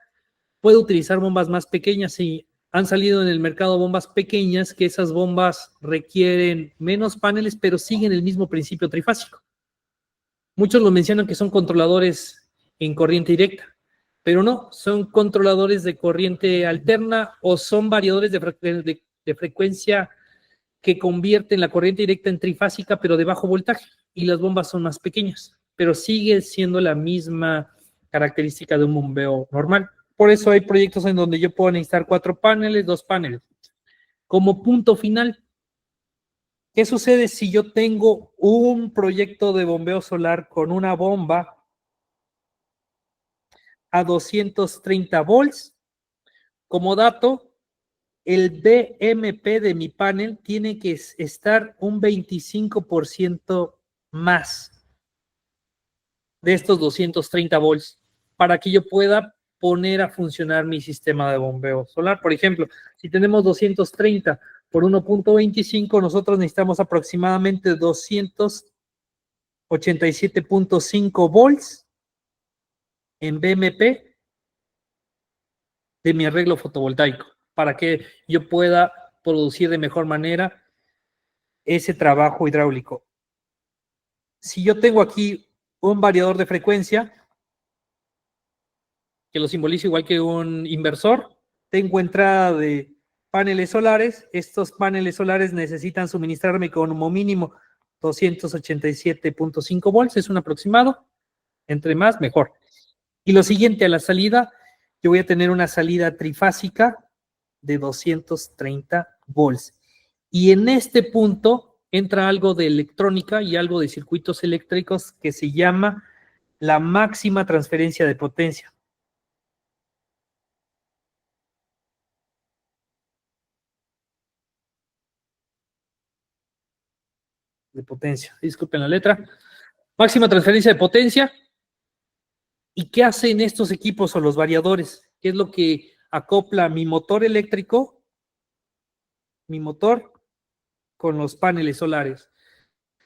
Puedo utilizar bombas más pequeñas y han salido en el mercado bombas pequeñas, que esas bombas requieren menos paneles, pero siguen el mismo principio trifásico. Muchos lo mencionan que son controladores en corriente directa, pero no, son controladores de corriente alterna o son variadores de frecuencia que convierten la corriente directa en trifásica, pero de bajo voltaje, y las bombas son más pequeñas, pero sigue siendo la misma característica de un bombeo normal. Por eso hay proyectos en donde yo puedo necesitar 4 paneles, 2 paneles. Como punto final, ¿qué sucede si yo tengo un proyecto de bombeo solar con una bomba a 230 volts? Como dato, el BMP de mi panel tiene que estar un 25% más de estos 230 volts para que yo pueda poner a funcionar mi sistema de bombeo solar. Por ejemplo, si tenemos 230 por 1.25, nosotros necesitamos aproximadamente 287.5 volts en BMP de mi arreglo fotovoltaico para que yo pueda producir de mejor manera ese trabajo hidráulico. Si yo tengo aquí un variador de frecuencia, que lo simbolizo igual que un inversor, tengo entrada de paneles solares. Estos paneles solares necesitan suministrarme como mínimo 287.5 volts, es un aproximado. Entre más, mejor. Y lo siguiente, a la salida, yo voy a tener una salida trifásica de 230 volts. Y en este punto entra algo de electrónica y algo de circuitos eléctricos que se llama la máxima transferencia de potencia. Disculpen la letra. Máxima transferencia de potencia. ¿Y qué hacen estos equipos o los variadores? ¿Qué es lo que acopla mi motor eléctrico, mi motor, con los paneles solares?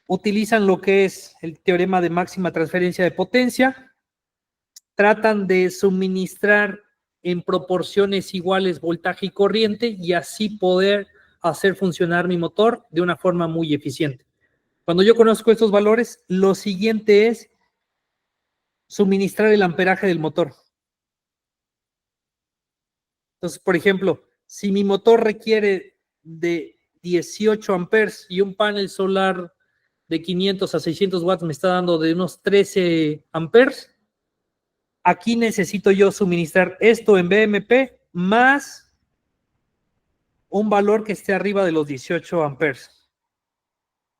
Utilizan lo que es el teorema de máxima transferencia de potencia, tratan de suministrar en proporciones iguales voltaje y corriente y así poder hacer funcionar mi motor de una forma muy eficiente. Cuando yo conozco estos valores, lo siguiente es suministrar el amperaje del motor. Entonces, por ejemplo, si mi motor requiere de 18 amperes y un panel solar de 500 a 600 watts me está dando de unos 13 amperes, aquí necesito yo suministrar esto en BMP más un valor que esté arriba de los 18 amperes,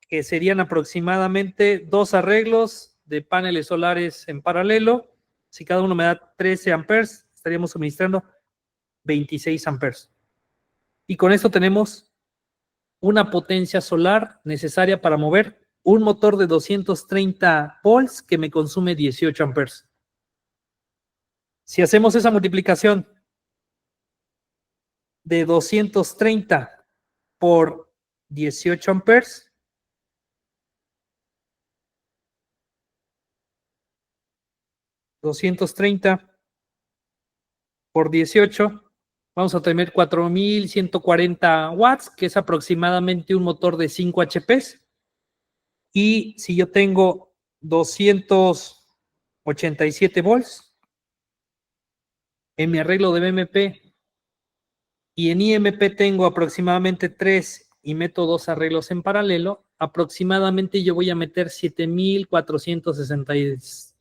que serían aproximadamente 2 arreglos de paneles solares en paralelo. Si cada uno me da 13 amperes, estaríamos suministrando 26 amperes. Y con esto tenemos una potencia solar necesaria para mover un motor de 230 volts que me consume 18 amperes. Si hacemos esa multiplicación de 230 por 18 amperes, por 18, vamos a tener 4,140 watts, que es aproximadamente un motor de 5 HPs. Y si yo tengo 287 volts en mi arreglo de BMP y en IMP tengo aproximadamente 3 y meto 2 arreglos en paralelo, aproximadamente yo voy a meter 7,462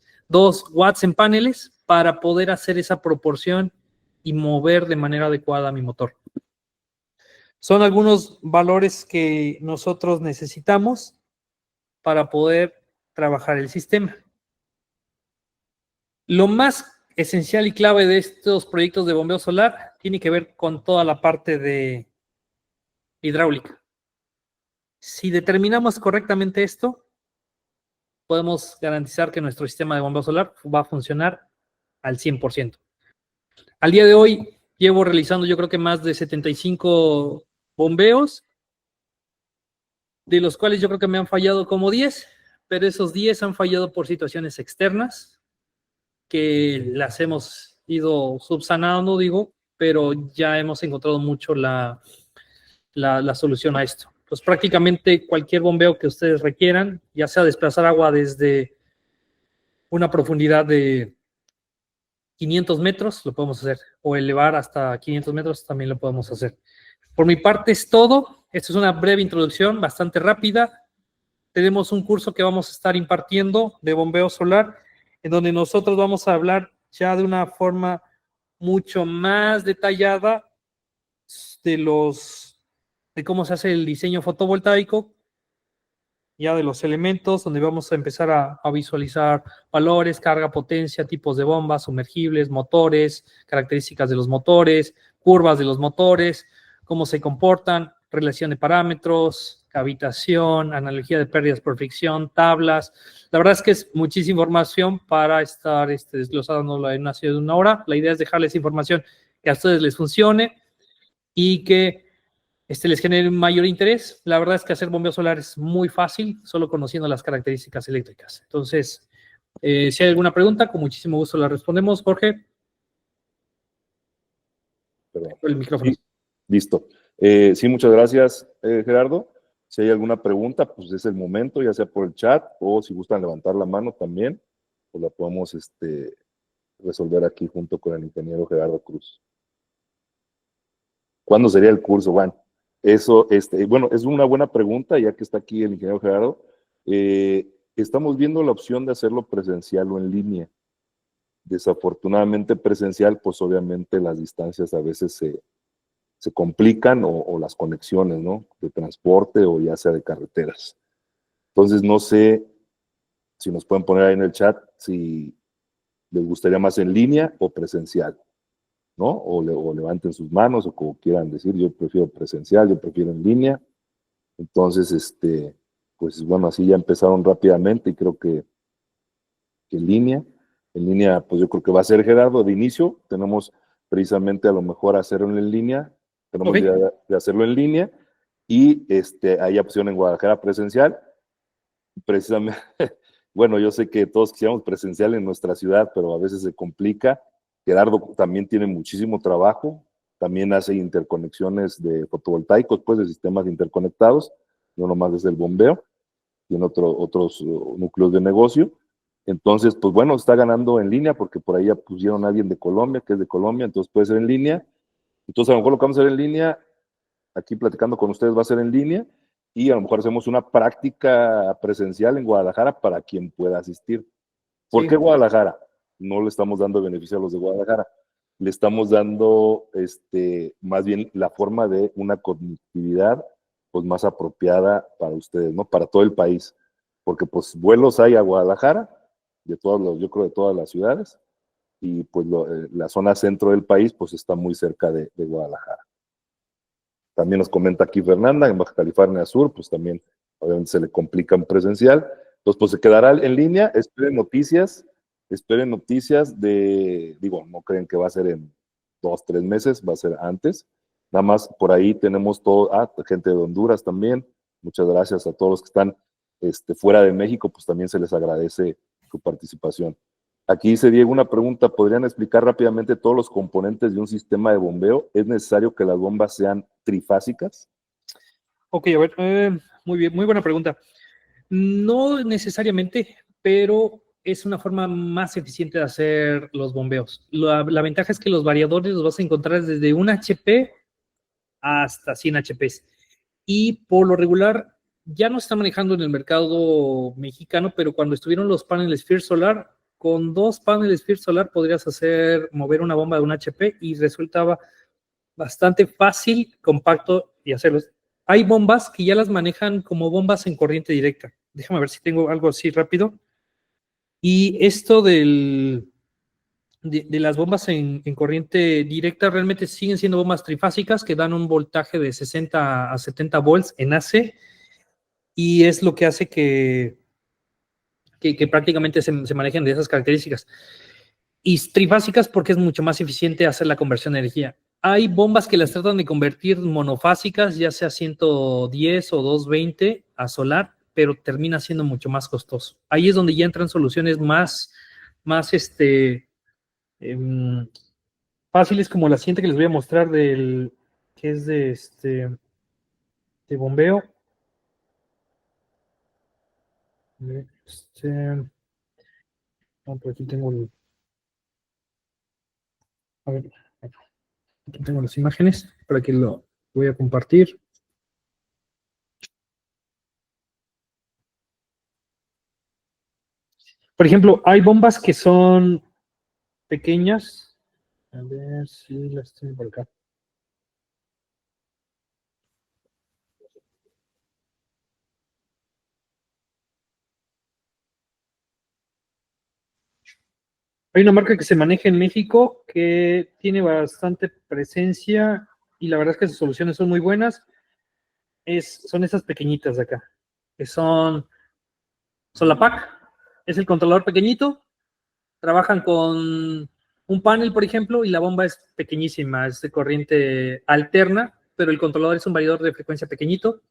watts en paneles para poder hacer esa proporción y mover de manera adecuada mi motor. Son algunos valores que nosotros necesitamos para poder trabajar el sistema. Lo más esencial y clave de estos proyectos de bombeo solar tiene que ver con toda la parte de hidráulica. Si determinamos correctamente esto, podemos garantizar que nuestro sistema de bombeo solar va a funcionar al 100%. Al día de hoy llevo realizando yo creo que más de 75 bombeos, de los cuales yo creo que me han fallado como 10, pero esos 10 han fallado por situaciones externas que las hemos ido subsanando, digo, pero ya hemos encontrado mucho la solución a esto. Pues prácticamente cualquier bombeo que ustedes requieran, ya sea desplazar agua desde una profundidad de 500 metros, lo podemos hacer, o elevar hasta 500 metros, también lo podemos hacer. Por mi parte es todo. Esta es una breve introducción, bastante rápida. Tenemos un curso que vamos a estar impartiendo de bombeo solar, en donde nosotros vamos a hablar ya de una forma mucho más detallada de cómo se hace el diseño fotovoltaico, ya de los elementos, donde vamos a empezar a visualizar valores, carga, potencia, tipos de bombas, sumergibles, motores, características de los motores, curvas de los motores, cómo se comportan, relación de parámetros, cavitación, analogía de pérdidas por fricción, tablas. La verdad es que es muchísima información para estar desglosándola en una serie de una hora. La idea es dejarles información que a ustedes les funcione y que les genere un mayor interés. La verdad es que hacer bombeo solar es muy fácil, solo conociendo las características eléctricas. Entonces, si hay alguna pregunta, con muchísimo gusto la respondemos. Jorge. Perdón. El micrófono. Sí, listo. Sí, muchas gracias, Gerardo. Si hay alguna pregunta, pues es el momento, ya sea por el chat o si gustan levantar la mano también, pues la podemos resolver aquí junto con el ingeniero Gerardo Cruz. ¿Cuándo sería el curso? Bueno, eso, bueno, es una buena pregunta, ya que está aquí el ingeniero Gerardo. Estamos viendo la opción de hacerlo presencial o en línea. Desafortunadamente presencial, pues obviamente las distancias a veces se complican o las conexiones, ¿no? De transporte o ya sea de carreteras. Entonces, no sé si nos pueden poner ahí en el chat si les gustaría más en línea o presencial, ¿no? O levanten sus manos o como quieran decir, yo prefiero presencial, yo prefiero en línea. Entonces, pues bueno, así ya empezaron rápidamente y creo que en línea, pues yo creo que va a ser Gerardo de inicio. Tenemos precisamente a lo mejor hacerlo en línea, tenemos idea de hacerlo en línea y hay opción en Guadalajara presencial. Precisamente, bueno, yo sé que todos quisiéramos presencial en nuestra ciudad, pero a veces se complica. Gerardo también tiene muchísimo trabajo, también hace interconexiones de fotovoltaicos, pues de sistemas interconectados, no nomás es el bombeo, tiene otros núcleos de negocio. Entonces, pues bueno, está ganando en línea porque por ahí ya pusieron a alguien de Colombia, que es de Colombia, entonces puede ser en línea. Entonces, a lo mejor lo que vamos a hacer en línea, aquí platicando con ustedes va a ser en línea y a lo mejor hacemos una práctica presencial en Guadalajara para quien pueda asistir. ¿Por qué Guadalajara? No le estamos dando beneficio a los de Guadalajara, le estamos dando más bien la forma de una conectividad pues más apropiada para ustedes, ¿no? Para todo el país, porque pues vuelos hay a Guadalajara, yo creo de todas las ciudades, y pues la zona centro del país pues está muy cerca de Guadalajara. También nos comenta aquí Fernanda, en Baja California Sur, pues también obviamente se le complica en presencial. Entonces, pues se quedará en línea, esperen noticias digo, no creen que va a ser en 2, 3 meses, va a ser antes. Nada más por ahí tenemos gente de Honduras también. Muchas gracias a todos los que están fuera de México, pues también se les agradece su participación. Aquí dice Diego una pregunta, ¿podrían explicar rápidamente todos los componentes de un sistema de bombeo? ¿Es necesario que las bombas sean trifásicas? Ok, a ver, muy bien, muy buena pregunta. No necesariamente, pero es una forma más eficiente de hacer los bombeos. La ventaja es que los variadores los vas a encontrar desde 1 HP hasta 100 HPs. Y por lo regular, ya no se está manejando en el mercado mexicano, pero cuando estuvieron los paneles First Solar, con 2 paneles First Solar podrías mover una bomba de 1 HP y resultaba bastante fácil, compacto y hacerlos. Hay bombas que ya las manejan como bombas en corriente directa. Déjame ver si tengo algo así rápido. Y esto de las bombas en corriente directa realmente siguen siendo bombas trifásicas que dan un voltaje de 60 a 70 volts en AC y es lo que hace que prácticamente se manejen de esas características. Y trifásicas porque es mucho más eficiente hacer la conversión de energía. Hay bombas que las tratan de convertir monofásicas, ya sea 110 o 220 a solar, pero termina siendo mucho más costoso. Ahí es donde ya entran soluciones más fáciles como la siguiente que les voy a mostrar que es de bombeo. Por aquí tengo a ver, aquí tengo las imágenes para que lo voy a compartir. Por ejemplo, hay bombas que son pequeñas. A ver si las tengo por acá. Hay una marca que se maneja en México que tiene bastante presencia y la verdad es que sus soluciones son muy buenas. Son esas pequeñitas de acá, que son Solapac. Es el controlador pequeñito. Trabajan con un panel, por ejemplo, y la bomba es pequeñísima, es de corriente alterna, pero el controlador es un variador de frecuencia pequeñito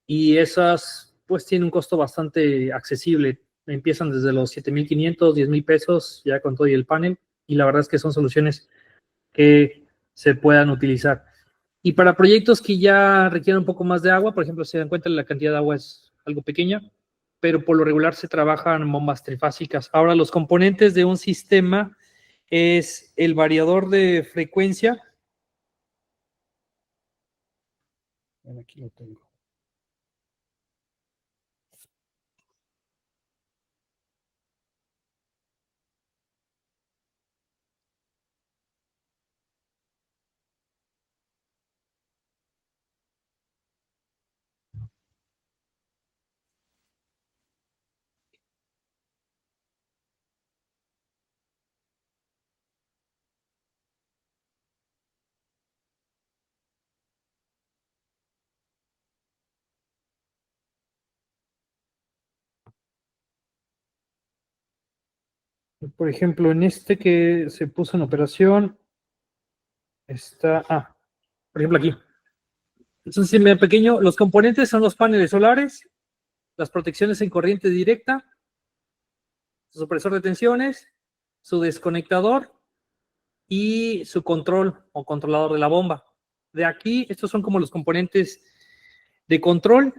y esas pues tienen un costo bastante accesible. Empiezan desde los 7,500, 10,000 pesos ya con todo y el panel y la verdad es que son soluciones que se puedan utilizar. Y para proyectos que ya requieren un poco más de agua, por ejemplo, se dan cuenta que la cantidad de agua es algo pequeña, pero por lo regular se trabajan en bombas trifásicas. Ahora, los componentes de un sistema es el variador de frecuencia. Bueno, aquí lo tengo. Por ejemplo, en este que se puso en operación, está, por ejemplo aquí. Es un sistema pequeño. Los componentes son los paneles solares, las protecciones en corriente directa, su supresor de tensiones, su desconectador y su control o controlador de la bomba. De aquí, estos son como los componentes de control,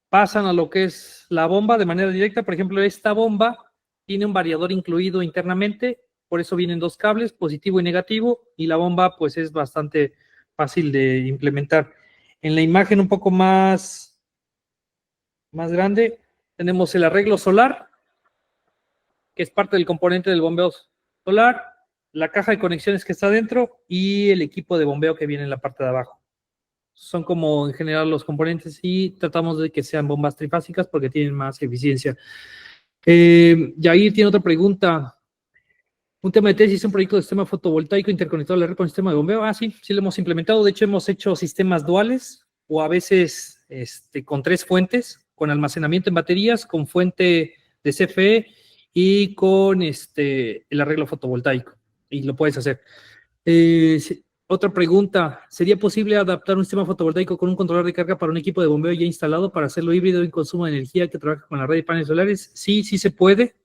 pasan a lo que es la bomba de manera directa. Por ejemplo, esta bomba tiene un variador incluido internamente, por eso vienen dos cables, positivo y negativo, y la bomba pues es bastante fácil de implementar. En la imagen un poco más grande, tenemos el arreglo solar, que es parte del componente del bombeo solar, la caja de conexiones que está dentro y el equipo de bombeo que viene en la parte de abajo. Son como en general los componentes y tratamos de que sean bombas trifásicas porque tienen más eficiencia. Yair tiene otra pregunta. Un tema de tesis, un proyecto de sistema fotovoltaico interconectado a la red con sistema de bombeo. Sí, sí lo hemos implementado. De hecho, hemos hecho sistemas duales o a veces con 3 fuentes, con almacenamiento en baterías, con fuente de CFE y con el arreglo fotovoltaico. Y lo puedes hacer. Otra pregunta, ¿sería posible adaptar un sistema fotovoltaico con un controlador de carga para un equipo de bombeo ya instalado para hacerlo híbrido en consumo de energía que trabaja con la red de paneles solares? Sí, sí se puede.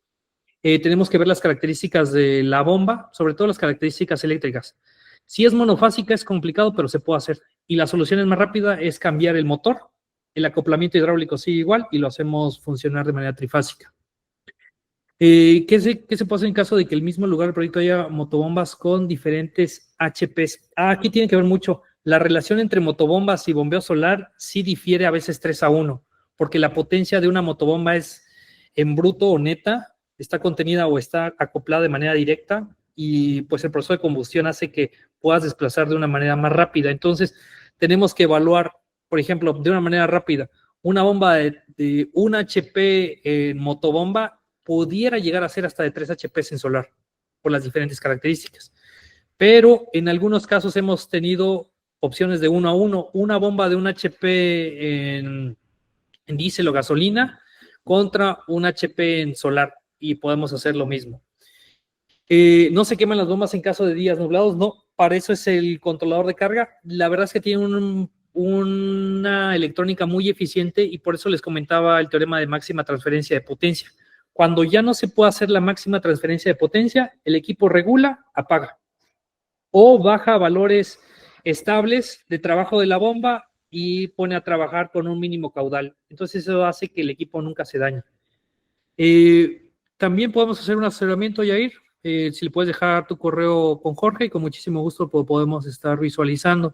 Tenemos que ver las características de la bomba, sobre todo las características eléctricas. Si es monofásica es complicado, pero se puede hacer. Y la solución es más rápida, es cambiar el motor. El acoplamiento hidráulico sigue igual y lo hacemos funcionar de manera trifásica. ¿Qué se puede hacer en caso de que el mismo lugar del proyecto haya motobombas con diferentes HPs? Aquí tiene que ver mucho. La relación entre motobombas y bombeo solar sí difiere a veces 3-1, porque la potencia de una motobomba es en bruto o neta, está contenida o está acoplada de manera directa y pues el proceso de combustión hace que puedas desplazar de una manera más rápida. Entonces, tenemos que evaluar, por ejemplo, de una manera rápida, una bomba de 1 HP en motobomba pudiera llegar a ser hasta de 3 HP en solar, por las diferentes características. Pero en algunos casos hemos tenido opciones de 1 a 1, una bomba de 1 HP en diésel o gasolina contra un HP en solar y podemos hacer lo mismo. No se queman las bombas en caso de días nublados, no, para eso es el controlador de carga. La verdad es que tiene una electrónica muy eficiente y por eso les comentaba el teorema de máxima transferencia de potencia. Cuando ya no se puede hacer la máxima transferencia de potencia, el equipo regula, apaga o baja valores estables de trabajo de la bomba y pone a trabajar con un mínimo caudal. Entonces eso hace que el equipo nunca se dañe. También podemos hacer un asesoramiento, Yair. Si le puedes dejar tu correo con Jorge, y con muchísimo gusto podemos estar visualizando.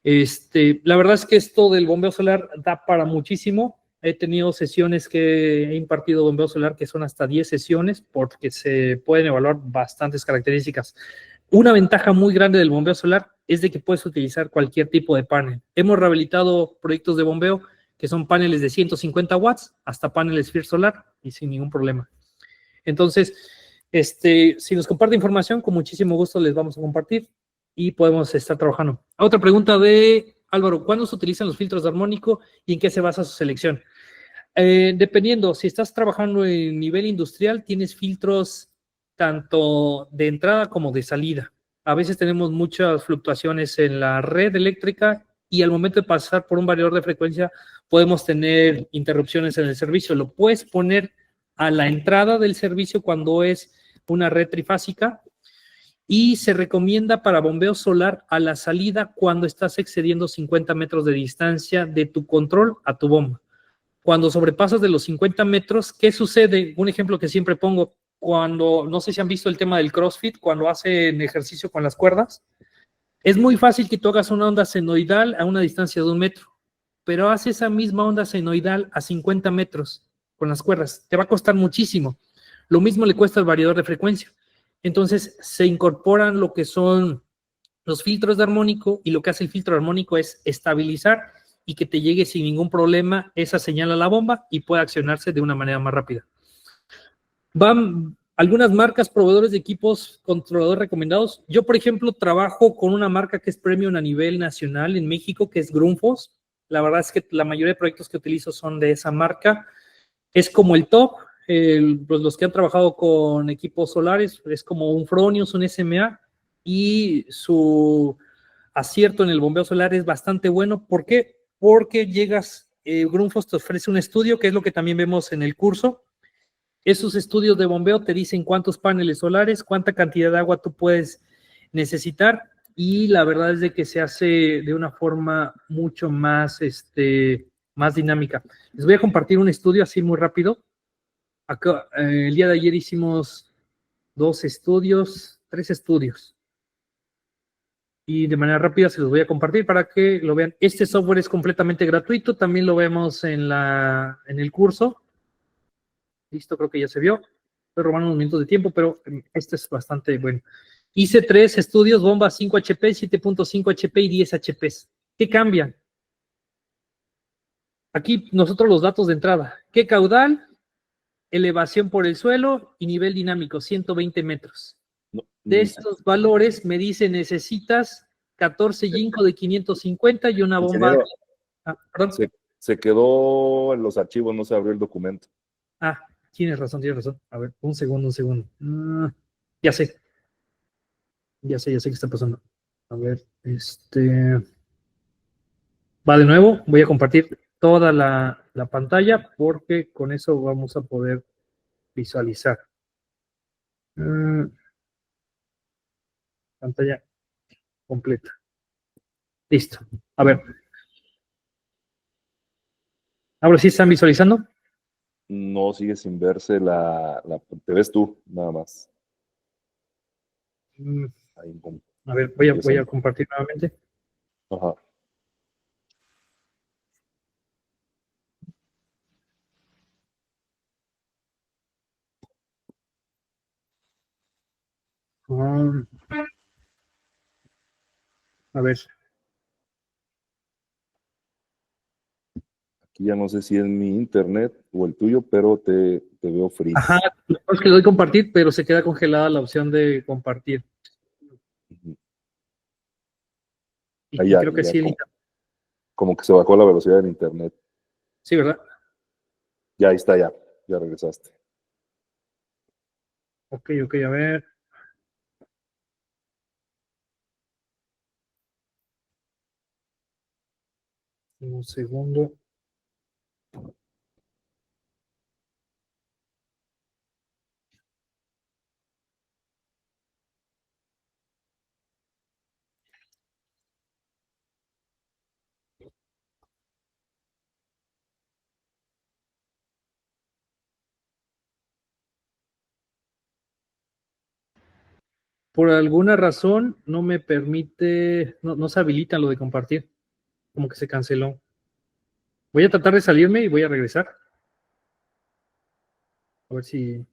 La verdad es que esto del bombeo solar da para muchísimo. He tenido sesiones que he impartido bombeo solar que son hasta 10 sesiones porque se pueden evaluar bastantes características. Una ventaja muy grande del bombeo solar es de que puedes utilizar cualquier tipo de panel. Hemos rehabilitado proyectos de bombeo que son paneles de 150 watts hasta paneles FIR solar y sin ningún problema. Entonces, si nos comparte información, con muchísimo gusto les vamos a compartir y podemos estar trabajando. Otra pregunta de Álvaro, ¿cuándo se utilizan los filtros de armónico y en qué se basa su selección? Dependiendo, si estás trabajando en nivel industrial, tienes filtros tanto de entrada como de salida. A veces tenemos muchas fluctuaciones en la red eléctrica y al momento de pasar por un variador de frecuencia podemos tener interrupciones en el servicio. Lo puedes poner a la entrada del servicio cuando es una red trifásica y se recomienda para bombeo solar a la salida cuando estás excediendo 50 metros de distancia de tu control a tu bomba. Cuando sobrepasas de los 50 metros, ¿qué sucede? Un ejemplo que siempre pongo, cuando, no sé si han visto el tema del CrossFit, cuando hacen ejercicio con las cuerdas, es muy fácil que tú hagas una onda senoidal a una distancia de 1 metro, pero haz esa misma onda senoidal a 50 metros con las cuerdas. Te va a costar muchísimo. Lo mismo le cuesta al variador de frecuencia. Entonces, se incorporan lo que son los filtros de armónico y lo que hace el filtro armónico es estabilizar y que te llegue sin ningún problema esa señal a la bomba y pueda accionarse de una manera más rápida. Van algunas marcas, proveedores de equipos, controladores recomendados. Yo, por ejemplo, trabajo con una marca que es premium a nivel nacional en México, que es Grundfos. La verdad es que la mayoría de proyectos que utilizo son de esa marca. Es como el top. Pues los que han trabajado con equipos solares es como un Fronius, un SMA, y su acierto en el bombeo solar es bastante bueno. ¿Por qué? Porque Grundfos te ofrece un estudio, que es lo que también vemos en el curso. Esos estudios de bombeo te dicen cuántos paneles solares, cuánta cantidad de agua tú puedes necesitar y la verdad es de que se hace de una forma mucho más, más dinámica. Les voy a compartir un estudio así muy rápido. Acá, el día de ayer hicimos 3 estudios y de manera rápida se los voy a compartir para que lo vean. Este software es completamente gratuito, también lo vemos en el curso. Listo, creo que ya se vio. Estoy robando unos minutos de tiempo, pero este es bastante bueno. Hice 3 estudios, bomba 5 HP, 7.5 HP y 10 HP. ¿Qué cambian? Aquí nosotros los datos de entrada. ¿Qué caudal? Elevación por el suelo y nivel dinámico, 120 metros. No, De estos valores me dice necesitas 14 Jinko de 550 y una bomba. ingeniero, Perdón. se quedó en los archivos, no se abrió el documento. Tienes razón, tienes razón. A ver, un segundo. Ya sé. Ya sé qué está pasando. A ver, va de nuevo. Voy a compartir toda la pantalla porque con eso vamos a poder visualizar. Pantalla completa. Listo. A ver. Ahora sí están visualizando. No sigue sin verse te ves tú, nada más. Mm, Ahí, A ver, voy a compartir nuevamente. ajá. A ver. Aquí ya no sé si es mi internet o el tuyo, pero te veo freeze. Ajá, es que le doy compartir, pero se queda congelada la opción de compartir. Ujú. Y, Ahí y ya, creo que ya sí, el internet. como que se bajó la velocidad del internet. Sí, ¿verdad? Ya, ahí está, ya regresaste. Ok, a ver. Un segundo. Por alguna razón no me permite, no se habilita lo de compartir. Como que se canceló. Voy a tratar de salirme y voy a regresar. A ver si.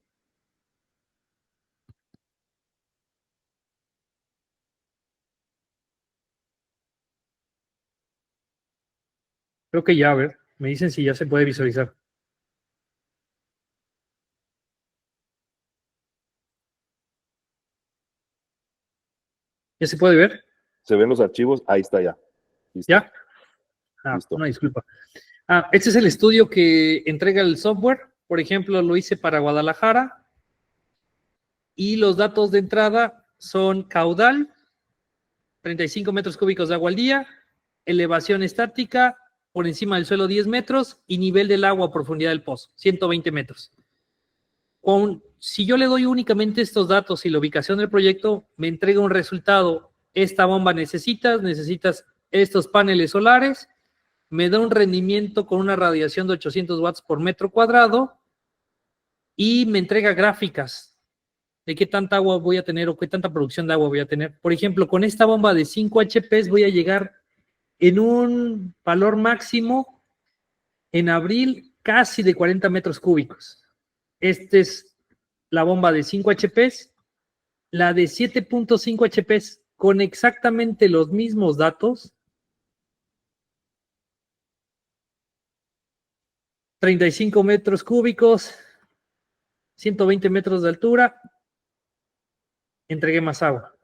Creo que ya, a ver. Me dicen si ya se puede visualizar. ¿Ya se puede ver? ¿Se ven los archivos? Ahí está ya. Listo, ¿Ya? listo. Una disculpa. Este es el estudio que entrega el software. Por ejemplo, lo hice para Guadalajara. Y los datos de entrada son caudal, 35 metros cúbicos de agua al día, elevación estática por encima del suelo 10 metros y nivel del agua a profundidad del pozo, 120 metros. Si yo le doy únicamente estos datos y la ubicación del proyecto, me entrega un resultado. Esta bomba necesitas estos paneles solares, me da un rendimiento con una radiación de 800 watts por metro cuadrado y me entrega gráficas de qué tanta agua voy a tener o qué tanta producción de agua voy a tener. Por ejemplo, con esta bomba de 5 HP voy a llegar en un valor máximo en abril casi de 40 metros cúbicos. Esta es la bomba de 5 HP, la de 7.5 HP con exactamente los mismos datos, 35 metros cúbicos, 120 metros de altura, entregué más agua.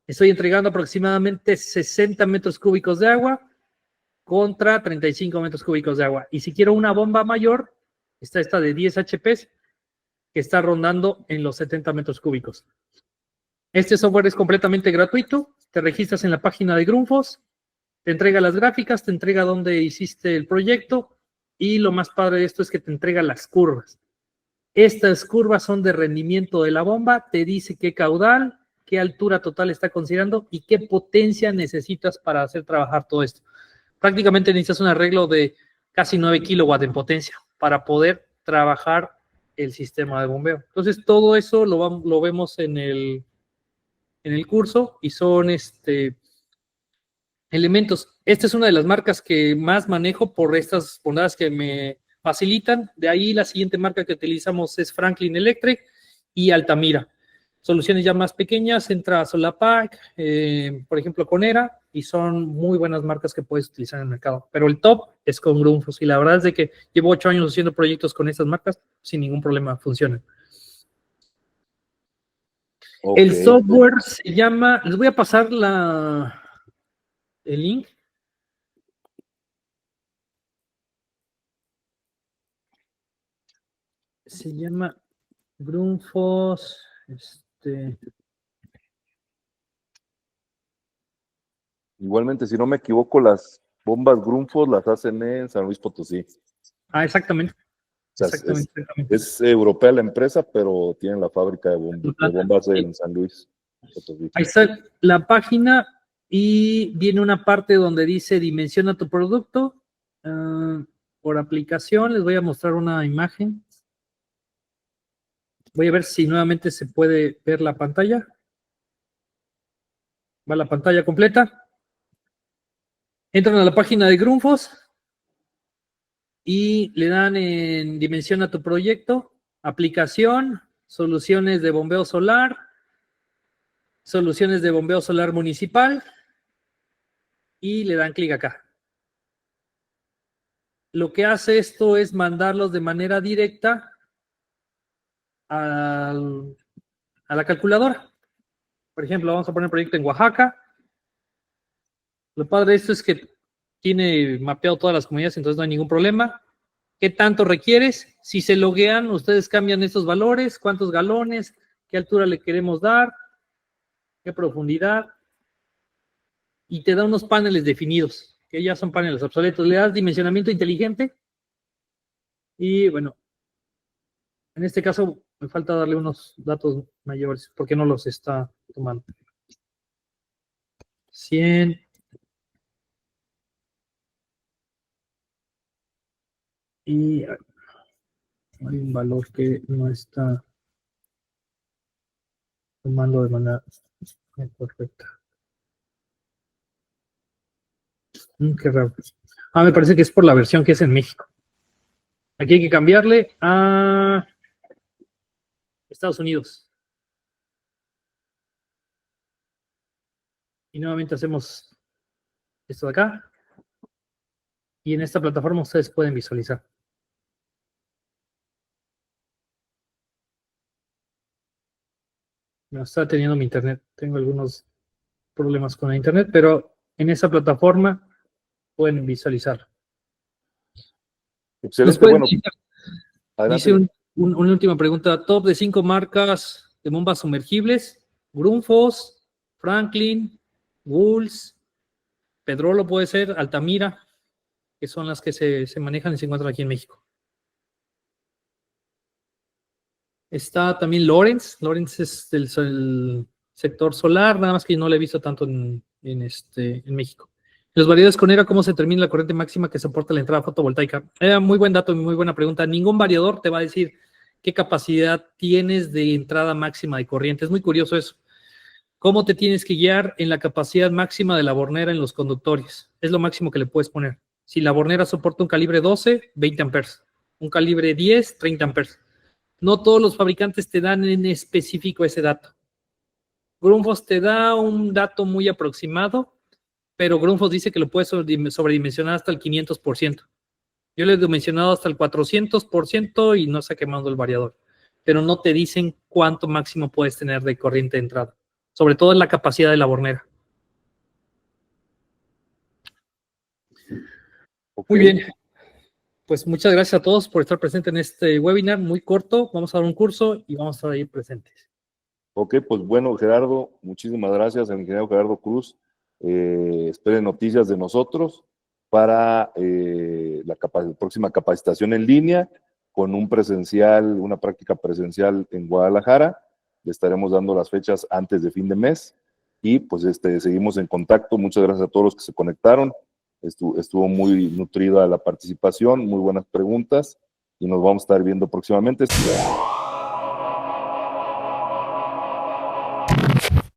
Estoy entregando aproximadamente 60 metros cúbicos de agua contra 35 metros cúbicos de agua. Y si quiero una bomba mayor, está esta de 10 HP que está rondando en los 70 metros cúbicos. Este software es completamente gratuito. Te registras en la página de Grundfos, te entrega las gráficas, te entrega dónde hiciste el proyecto y lo más padre de esto es que te entrega las curvas. Estas curvas son de rendimiento de la bomba, te dice qué caudal, qué altura total está considerando y qué potencia necesitas para hacer trabajar todo esto. Prácticamente necesitas un arreglo de casi 9 kilowatts en potencia para poder trabajar el sistema de bombeo. Entonces, todo eso lo vemos en el curso y son elementos. Esta es una de las marcas que más manejo por estas bondades que me facilitan. De ahí la siguiente marca que utilizamos es Franklin Electric y Altamira. Soluciones ya más pequeñas, entra Solapac, por ejemplo, Conera, y son muy buenas marcas que puedes utilizar en el mercado. Pero el top es con Grundfos, y la verdad es de que llevo 8 años haciendo proyectos con estas marcas, sin ningún problema, funcionan. Okay. El software se llama, les voy a pasar el link. Se llama Grundfos, Igualmente, si no me equivoco, las bombas Grundfos las hacen en San Luis Potosí. Exactamente. O sea, Exactamente. es europea la empresa, pero tienen la fábrica de bombas en San Luis Potosí. Ahí está la página y viene una parte donde dice dimensiona tu producto. Por aplicación, les voy a mostrar una imagen. Voy a ver si nuevamente se puede ver la pantalla. Va la pantalla completa. Entran a la página de Grundfos y le dan en dimensiona tu proyecto, aplicación, soluciones de bombeo solar, soluciones de bombeo solar municipal y le dan clic acá. lo que hace esto es mandarlos de manera directa a la calculadora. Por ejemplo, vamos a poner el proyecto en Oaxaca. Lo padre de esto es que tiene mapeado todas las comunidades, entonces no hay ningún problema. ¿Qué tanto requieres? Si se loguean, ustedes cambian estos valores, cuántos galones, qué altura le queremos dar, qué profundidad, y te da unos paneles definidos, que ya son paneles obsoletos. Le das dimensionamiento inteligente y bueno, en este caso me falta darle unos datos mayores porque no los está tomando. 100. Y hay un valor que no está tomando de manera correcta. Qué raro. Me parece que es por la versión que es en México. Aquí hay que cambiarle a Estados Unidos. Y nuevamente hacemos esto de acá. Y en esta plataforma ustedes pueden visualizar. No está teniendo mi internet. Tengo algunos problemas con la internet, pero en esa plataforma pueden visualizar. Excelente, bueno. Dice una última pregunta. Top de 5 marcas de bombas sumergibles. Grundfos, Franklin, Wulfs, Pedrolo puede ser, Altamira, que son las que se manejan y se encuentran aquí en México. Está también Lawrence. Lawrence es del sector solar, nada más que no lo he visto tanto en México. Los variadores con ERA, ¿cómo se determina la corriente máxima que soporta la entrada fotovoltaica? Muy buen dato y muy buena pregunta. Ningún variador te va a decir qué capacidad tienes de entrada máxima de corriente. Es muy curioso eso. ¿Cómo te tienes que guiar en la capacidad máxima de la bornera en los conductores? Es lo máximo que le puedes poner. Si la bornera soporta un calibre 12, 20 amperes. Un calibre 10, 30 amperes. No todos los fabricantes te dan en específico ese dato. Grundfos te da un dato muy aproximado, pero Grundfos dice que lo puedes sobredimensionar hasta el 500%. Yo le he dimensionado hasta el 400% y no se ha quemado el variador. Pero no te dicen cuánto máximo puedes tener de corriente de entrada. Sobre todo en la capacidad de la bornera. Okay. Muy bien. Pues muchas gracias a todos por estar presentes en este webinar muy corto. Vamos a dar un curso y vamos a estar ahí presentes. Ok, pues bueno, Gerardo, muchísimas gracias al ingeniero Gerardo Cruz. Esperen noticias de nosotros para la próxima capacitación en línea con una práctica presencial en Guadalajara. Le estaremos dando las fechas antes de fin de mes y pues seguimos en contacto. Muchas gracias a todos los que se conectaron. Estuvo muy nutrida la participación, muy buenas preguntas y nos vamos a estar viendo próximamente.